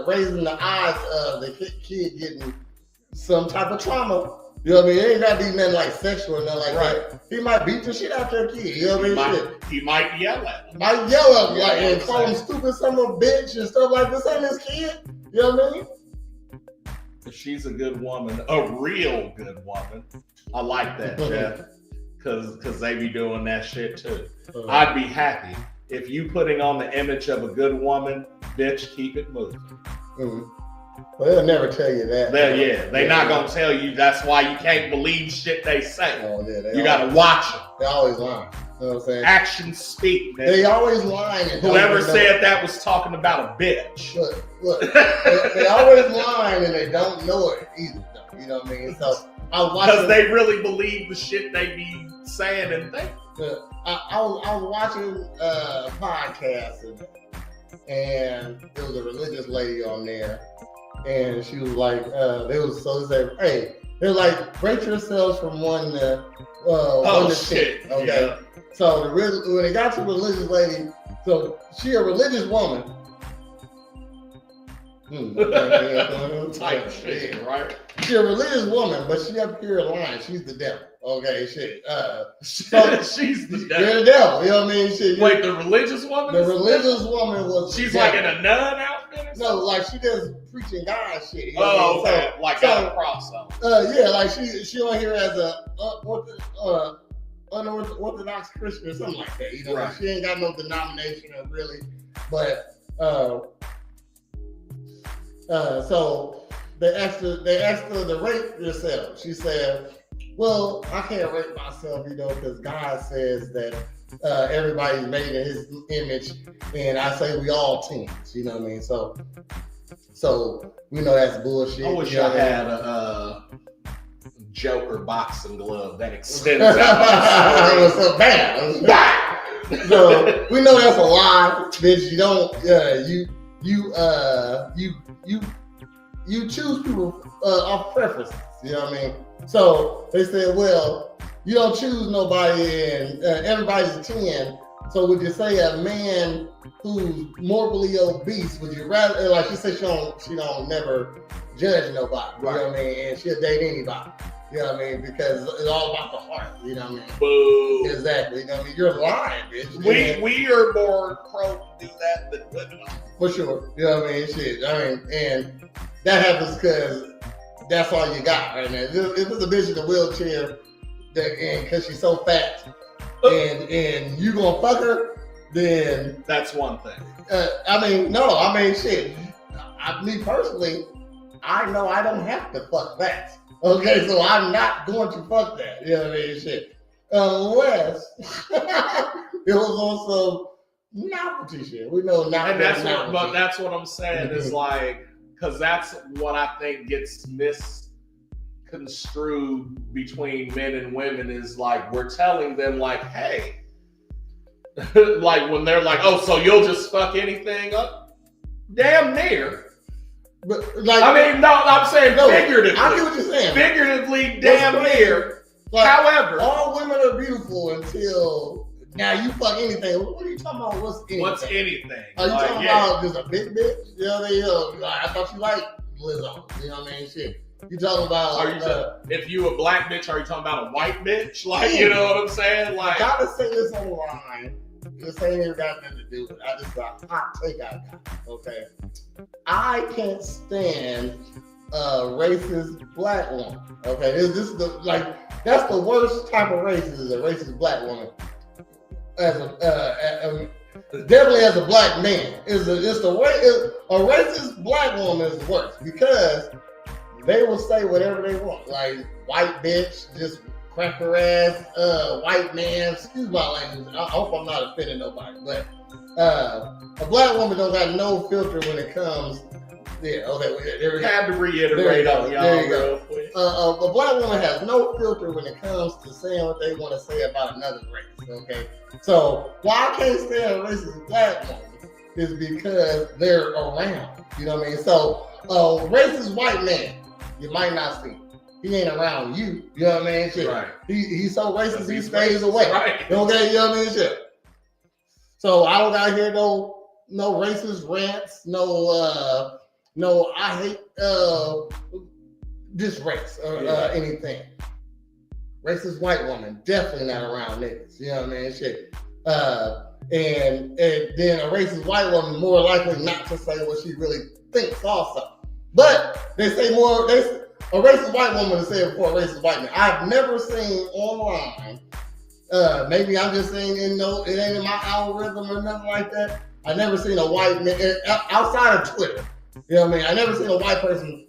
raising the eyes of the kid getting some type of trauma. You know what I mean? It ain't gotta be nothing like sexual or nothing like that. He might beat the shit out your kid. You know what I mean? He might yell at him. And call him stupid son of a bitch and stuff like this. Ain't his kid. You know what I mean? If she's a good woman, a real good woman, I like that, Jeff. Because they be doing that shit too. I'd be happy if you putting on the image of a good woman, bitch, keep it moving. Well, they'll never tell you that. They're not gonna tell you. That's why you can't believe shit they say. You gotta watch them. They always lying. You know what I'm saying? Actions speak, man. They always lying. Whoever said that was talking about a bitch. Look, they always lying and they don't know it either. You know what I mean? So because they really believe the shit they be saying and thinking. I was watching a podcast and there was a religious lady on there, and she was like, they were like, rate yourselves from 1 to 10. Okay. Yeah. So when they got to the religious lady, so she a religious woman. Type shit, right? She a religious woman, but she up here lying. She's the devil. Okay, shit. So she's the devil. You're the devil. You know what I mean? Shit. Wait, the religious woman? The religious woman was. She's like in a nun outfit or something? No, like she does preaching God shit. You know okay. So, like got a cross on. Like she on here as a unorthodox Christian or something like that. You know, right. She ain't got no denomination really, but so they asked her to rate yourself. She said, well, I can't rate myself, because God says that everybody's made in his image, and I say we all teens, you know what I mean? So we know that's bullshit. I wish I had a Joker boxing glove that extends out. It was so bad. So we know that's a lie, bitch. You don't you choose people off preferences, you know what I mean? So they said, well, you don't choose nobody, and everybody's a 10. So would you say a man who's morbidly obese, would you rather, like she said, she don't never judge nobody, you know what I mean? And she'll date anybody, you know what I mean? Because it's all about the heart, you know what I mean? Boo. Exactly, you know what I mean? You're lying, bitch. We are more prone to do that than women are. For sure, you know what I mean? Shit, and that happens because that's all you got right now. If it's a bitch in a wheelchair, and because she's so fat, and you gonna fuck her, then that's one thing. Shit. Me personally, I know I don't have to fuck that. Okay, so I'm not going to fuck that. You know what I mean? Shit. Unless it was on some novelty shit. We know not. And that's what I'm saying is like, because that's what I think gets misconstrued between men and women is like, we're telling them like, hey, like when they're like, oh, so you'll just fuck anything up? Damn near. But like, I'm saying figuratively. I get what you're saying. Figuratively, damn near. Like, however, all women are beautiful until now you fuck anything. What are you talking about? What's anything? Are you talking about just a big bitch? You know what I mean? I thought you liked Lizzo. You know what I mean? Shit. You talking about? If you a black bitch, are you talking about a white bitch? Like, you know what I'm saying? Like, I gotta say this online. This ain't even got nothing to do with it. I just got a hot take I got. Okay. I can't stand a racist black woman. Okay. This is that's the worst type of racist is a racist black woman. Definitely as a black man. A racist black woman is worse because they will say whatever they want. Like white bitch, just crack her ass, white man, excuse my language. I hope I'm not offending nobody, but a black woman don't got no filter when it comes Yeah, okay. There we go. Had to reiterate on y'all real quick. A black woman has no filter when it comes to saying what they want to say about another race. Okay, so why I can't stand a racist black woman is because they're around. You know what I mean? So a racist white man, you might not see. He ain't around you. You know what I mean? Shit. Right. He's so racist he stays away. Right. Okay, you know what I mean? Shit. So I don't gotta hear no racist rants, no I hate this race or anything. Racist white woman, definitely not around niggas. You know what I mean? Shit. And then a racist white woman more likely not to say what she really thinks also. But they say a racist white woman to say it before a racist white man. I've never seen online. Maybe I'm just saying it ain't in my algorithm or nothing like that. I never seen a white man outside of Twitter. You know what I mean? I never seen a white person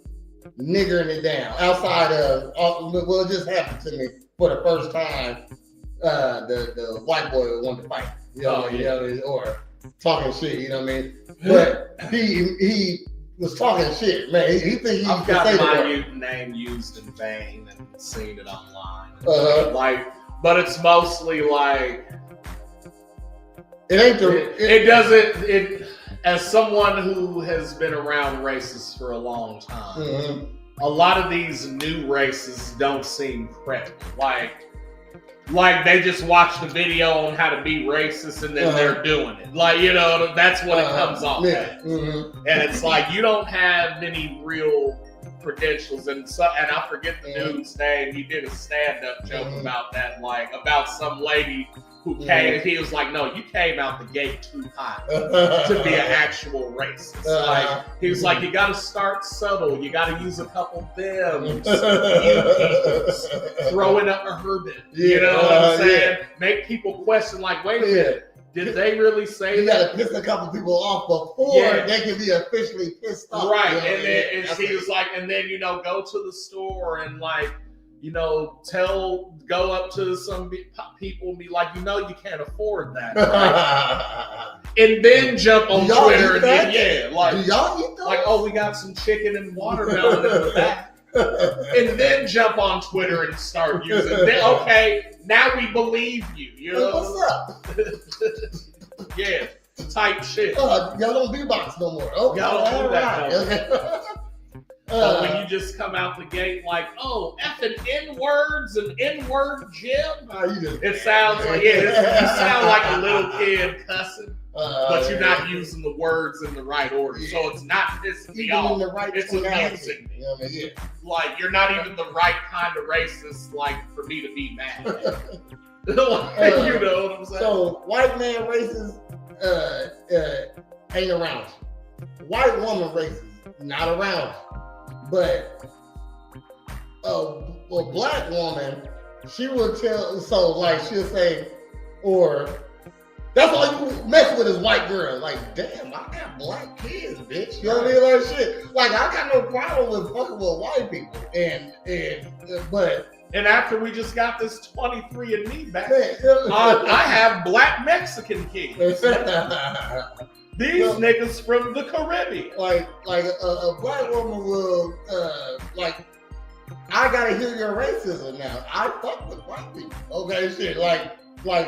niggering it down outside of. Well, it just happened to me for the first time. The white boy wanted to fight. You know what I mean? Or talking shit. You know what I mean? But he was talking shit, man. He think he I've can say got the my name used in vain and seen it online. But it's mostly like it ain't it doesn't. As someone who has been around races for a long time, mm-hmm. a lot of these new races don't seem credible. Like they just watched the video on how to be racist and then they're doing it. Like, you know, that's what it comes off as. Mm-hmm. And it's like you don't have any real credentials, and I forget the dude's name. He did a stand-up joke about that, like about some lady who came. He was like, "No, you came out the gate too hot to be an actual racist." Like he was like, "You got to start subtle. You got to use a couple thems, throw in a urban. You know what I'm saying? Make people question, like, wait a minute." Did they really say you that? You got to piss a couple people off before they can be officially pissed off. Right. You know, and then she was like, and then, go to the store and like, go up to some people and be like, you can't afford that. Right? And then jump on Twitter and then, do y'all eat those? Like, oh, we got some chicken and watermelon in the back. And then jump on Twitter and start using it. Okay, now we believe you. You know? What's up? Yeah, type shit. Y'all don't beatbox no more. Okay, y'all don't do that no more. But when you just come out the gate like, oh, effing N-words and N-word Jim, it sounds like you sound like a little kid cussing. But you're not using the words in the right order, so it's not pissing me off. It's amusing me. You know what I mean? Like you're not even the right kind of racist, like for me to be mad at. You know what I'm saying? So white man racist ain't around you. White woman racist not around you. But a black woman, she will tell. So like she'll say, or. That's all you mess with is white girls. Like, damn, I got black kids, bitch. You know what I mean? Like shit. Like, I got no problem with fucking with white people. And after we just got this 23andMe back, I have black Mexican kids. These niggas from the Caribbean. Like a black woman will I gotta hear your racism now. I fuck with white people. Okay, shit. Like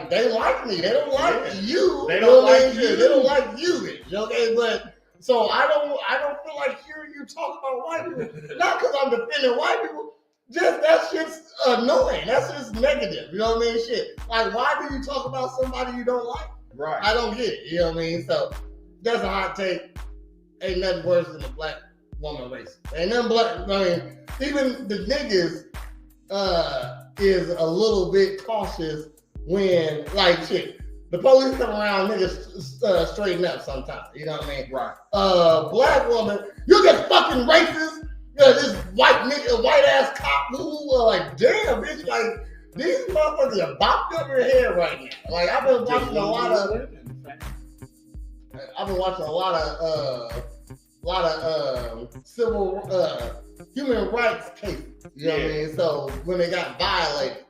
they like me. They don't like you. They don't like you. They don't like you, bitch. Okay, but so I don't feel like hearing you talk about white people. Not because I'm defending white people. Just that shit's annoying. That's just negative. You know what I mean? Shit. Like, why do you talk about somebody you don't like? Right. I don't get it. You know what I mean? So that's a hot take. Ain't nothing worse than a black woman racist. Ain't nothing black. I mean, even the niggas is a little bit cautious. When, like, shit, the police come around, niggas straighten up sometimes. You know what I mean? Right. Black woman, you just fucking racist. This white nigga, white ass cop who like, damn, bitch, like, these motherfuckers are bopped up your head right now. Like, I've been watching a lot of civil, human rights cases. You know what I mean? So when they got violated.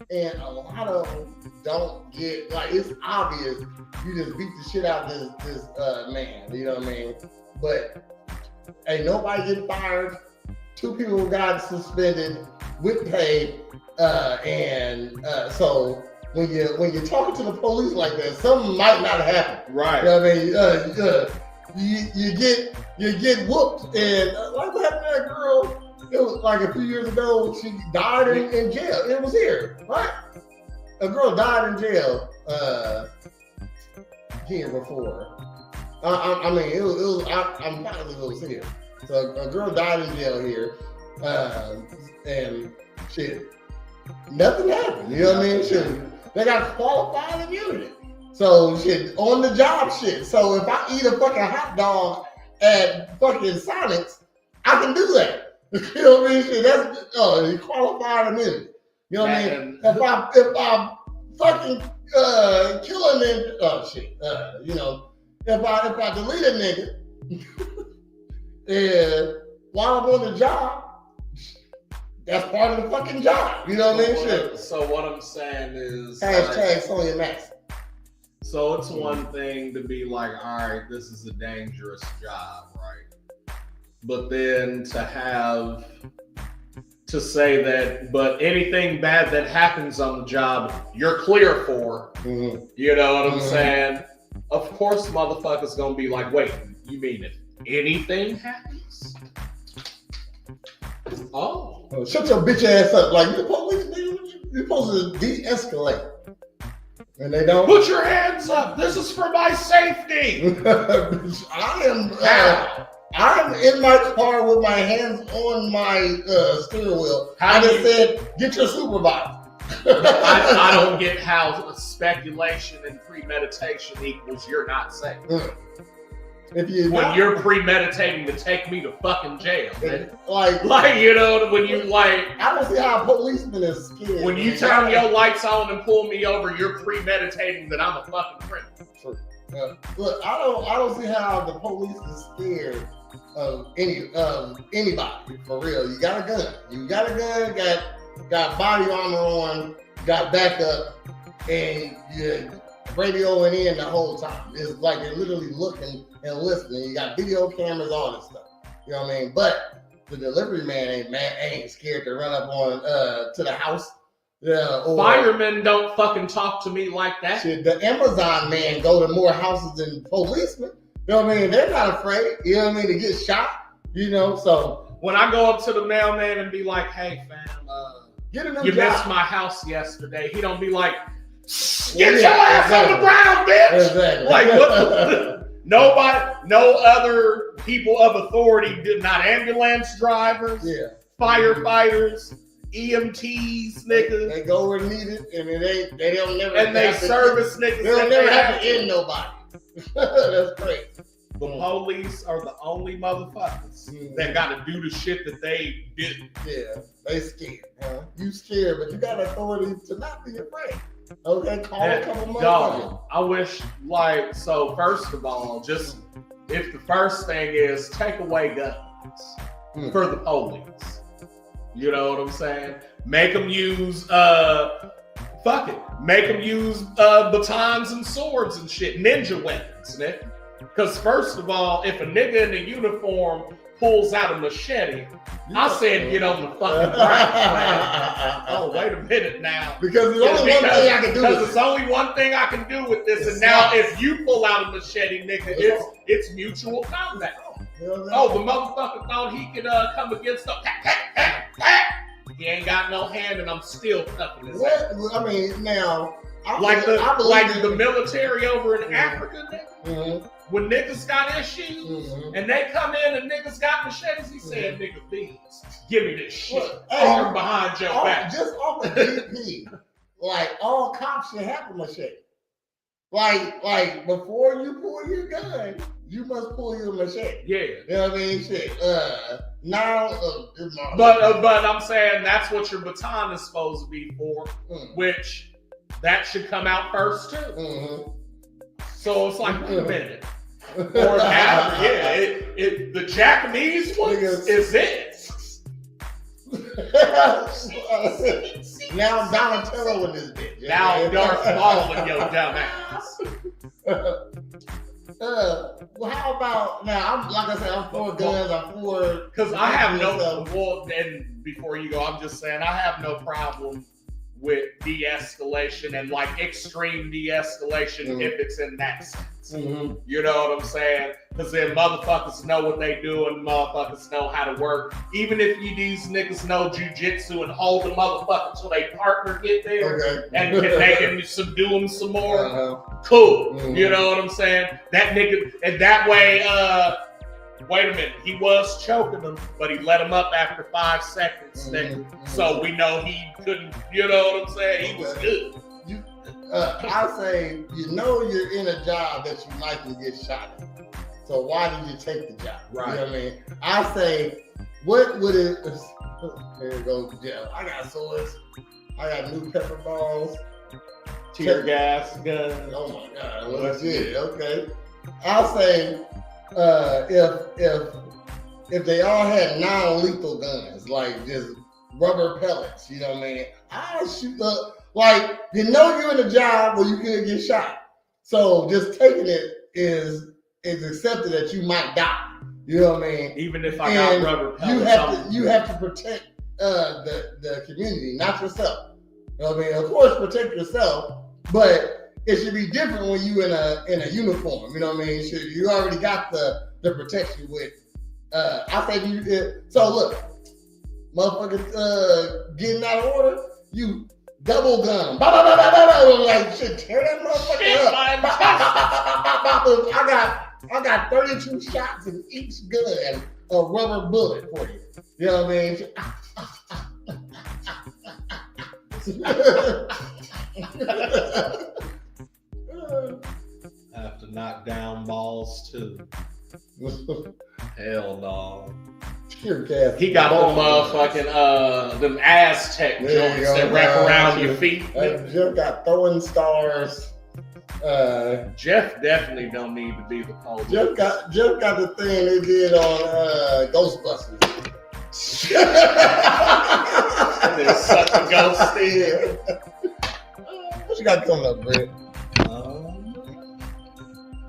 And a lot of them don't get, like, it's obvious you just beat the shit out of this man, you know what I mean? But Ain't nobody getting fired. 2 people got suspended with pay, so when you're talking to the police like that, something might not happen. Right. You know what I mean? You get whooped, and like what happened to that girl? It was like a few years ago. She died in jail. It was here, right? A girl died in jail here before. I'm positive it was here. So a girl died in jail here, and shit, nothing happened. You know what I mean? Shit, they got qualified immunity. So shit, on the job shit. So if I eat a fucking hot dog at fucking Sonic's, I can do that. You know what I mean? Shit, that's qualified immunity. You know what I mean? If I'm fucking killing it, you know, if I delete a nigga and while I'm on the job, that's part of the fucking job. You know what I mean? Shit. So what I'm saying is hashtag Sonya Max. So it's one thing to be like, all right, this is a dangerous job, right? But then to say that, but anything bad that happens on the job, you're clear for. Mm-hmm. You know what I'm saying? Of course, motherfuckers gonna be like, wait, you mean if anything happens? Oh. Shut your bitch ass up. Like, the police, you're supposed to de-escalate. And they don't. Put your hands up. This is for my safety. I'm in my car with my hands on my steering wheel. I just said, get your supervisor. I don't get how speculation and premeditation equals you're not safe. When you're premeditating to take me to fucking jail, man. Like you know, when you like, I don't see how a policeman is scared. When you turn your lights on and pull me over, you're premeditating that I'm a fucking criminal. True. Look, I don't see how the police is scared of anybody for real. You got a gun. Got body armor on, got backup, and you're radioing in the whole time. It's like you're literally looking and listening. You got video cameras, all this stuff. You know what I mean? But the delivery man ain't scared to run up on to the house. Firemen don't fucking talk to me like that. Shit, the Amazon man go to more houses than policemen. You know what I mean? They're not afraid. You know what I mean? To get shot. You know, so when I go up to the mailman and be like, "Hey, fam, you missed my house yesterday," he don't be like, "Get your ass on the ground, bitch!" Exactly. Like what? Nobody, no other people of authority did not. Ambulance drivers, firefighters, EMTs, niggas. They go where needed, and they don't never. And they service niggas. They don't never have to end nobody. That's great. The police are the only motherfuckers that got to do the shit that they did. Yeah, they scared. Huh? You scared, but you got authority to not be afraid. Okay, call a couple motherfuckers. I wish, so first of all, just if the first thing is take away guns for the police. You know what I'm saying? Make them use, make them use batons and swords and shit, ninja weapons, nigga. Because first of all, if a nigga in a uniform pulls out a machete, I said get on the fucking ground. Oh, wait a minute now. Because there's only one thing I can do. Because there's only one thing I can do with this. And now if you pull out a machete, nigga, it's mutual combat. Oh, the motherfucker thought he could come against the He ain't got no hand, and I'm still cuffing his ass. I mean, now the military over in Africa, nigga. When niggas got issues and they come in and niggas got machetes, he said, "Nigga, please give me this shit." Arm behind your back. Just off of DP, like all cops should have a machete. Like before you pull your gun, you must pull your machete. Yeah. You know what I mean? Shit. But I'm saying that's what your baton is supposed to be for, which that should come out first too. So it's like, wait a minute. Or now, the Japanese one is it. Now Donatello in this bitch. Now Darth Maul in your dumb ass. Well, how about now? I'm like I said, I'm for guns. I'm for because I have no. Well, and before you go, I'm just saying I have no problem with de-escalation and like extreme de-escalation if it's in that sense. Mm-hmm. You know what I'm saying? Because then motherfuckers know what they do and motherfuckers know how to work. Even if these niggas know jujitsu and hold the motherfucker till they partner get there and they can subdue them some more, cool. Mm-hmm. You know what I'm saying? That nigga, and that way, wait a minute, he was choking him, but he let him up after 5 seconds, nigga. So we know he couldn't, you know what I'm saying? He was good. I say, you know you're in a job that you likely get shot at. So why did you take the job? Right. You know what I mean? I say, what would it, there it goes, jail. I got swords. I got new pepper balls. Tear gas gun. Oh my God, legit, okay. I'll say, if they all had non-lethal guns, like just rubber pellets, you know what I mean? I'll shoot up. Like, you know you're in a job where you could get shot. So just taking it is accepted that you might die. You know what I mean? Even if I got rubber pellets. You have to protect the community, not yourself. You know what I mean? Of course, protect yourself, but it should be different when you in a uniform. You know what I mean? You already got the protection with. I say so look, motherfuckers getting out of order, you double gun. Like shit, tear that motherfucker up. I got 32 shots in each gun, a rubber bullet for you. You know what I mean? Have to knock down balls too. Hell no. He got the motherfucking them Aztec joints that wrap around your feet. Jeff got throwing stars. Jeff definitely don't need to be the police. Jeff got the thing they did on Ghostbusters. They suck the ghost in. What you got coming up, Brett?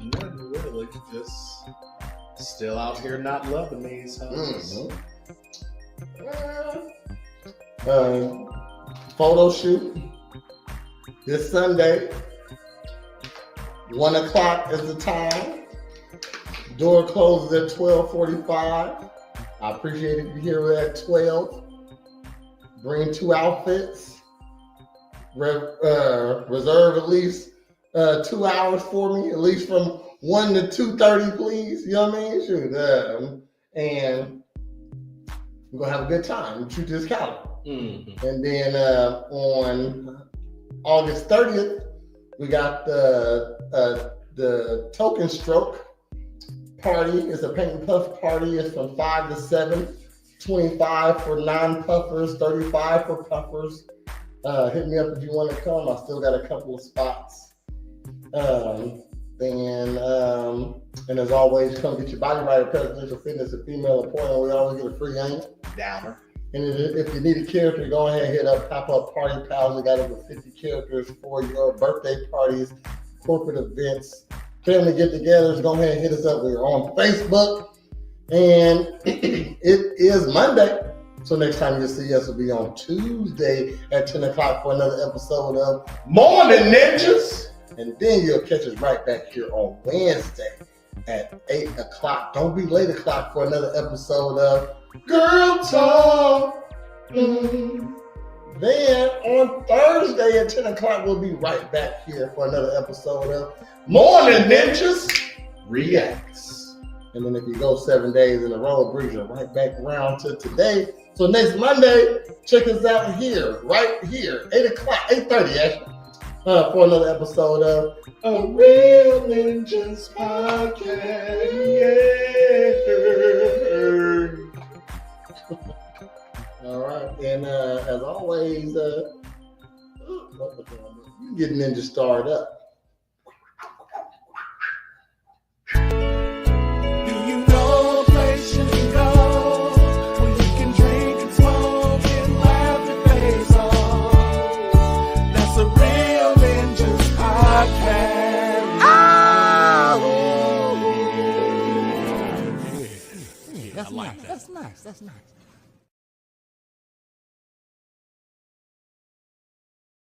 Nothing really. Just still out here not loving these hoes. Photo shoot this Sunday. 1 o'clock is the time. Door closes at 12:45. I appreciate it if you're here at 12. Bring 2 outfits. Reserve at least 2 hours for me, at least from 1 to 2:30, please. You know what I mean? Shoot, and we're gonna have a good time. Shoot this calendar. Mm-hmm. And then on August 30th, we got the Token Stroke party. It's a paint and puff party. It's from 5 to 7. 25 for non-puffers, 35 for puffers. Hit me up if you want to come. I still got a couple of spots. And as always, come get your body right at Presidential Fitness, a female appointment. We always get a free game. Downer. And if you need a character, go ahead and hit up Pop-Up Party Pals. We got over 50 characters for your birthday parties, corporate events, family get-togethers. Go ahead and hit us up. We're on Facebook. And it is Monday. So next time you'll see us will be on Tuesday at 10 o'clock for another episode of Morning Ninjas. And then you'll catch us right back here on Wednesday at 8 o'clock. Don't be late o'clock for another episode of Girl Talk. Then on Thursday at 10 o'clock, we'll be right back here for another episode of Morning Ninjas Reacts. And then if you go 7 days in a row, it brings you right back around to today. So next Monday, check us out here, right here, 8 o'clock, 8:30 actually, for another episode of A Real Ninjas Podcast. Yeah. All right, and as always, you get Ninja starred up. That's a real Ninjas Podcast. Oh! That's nice.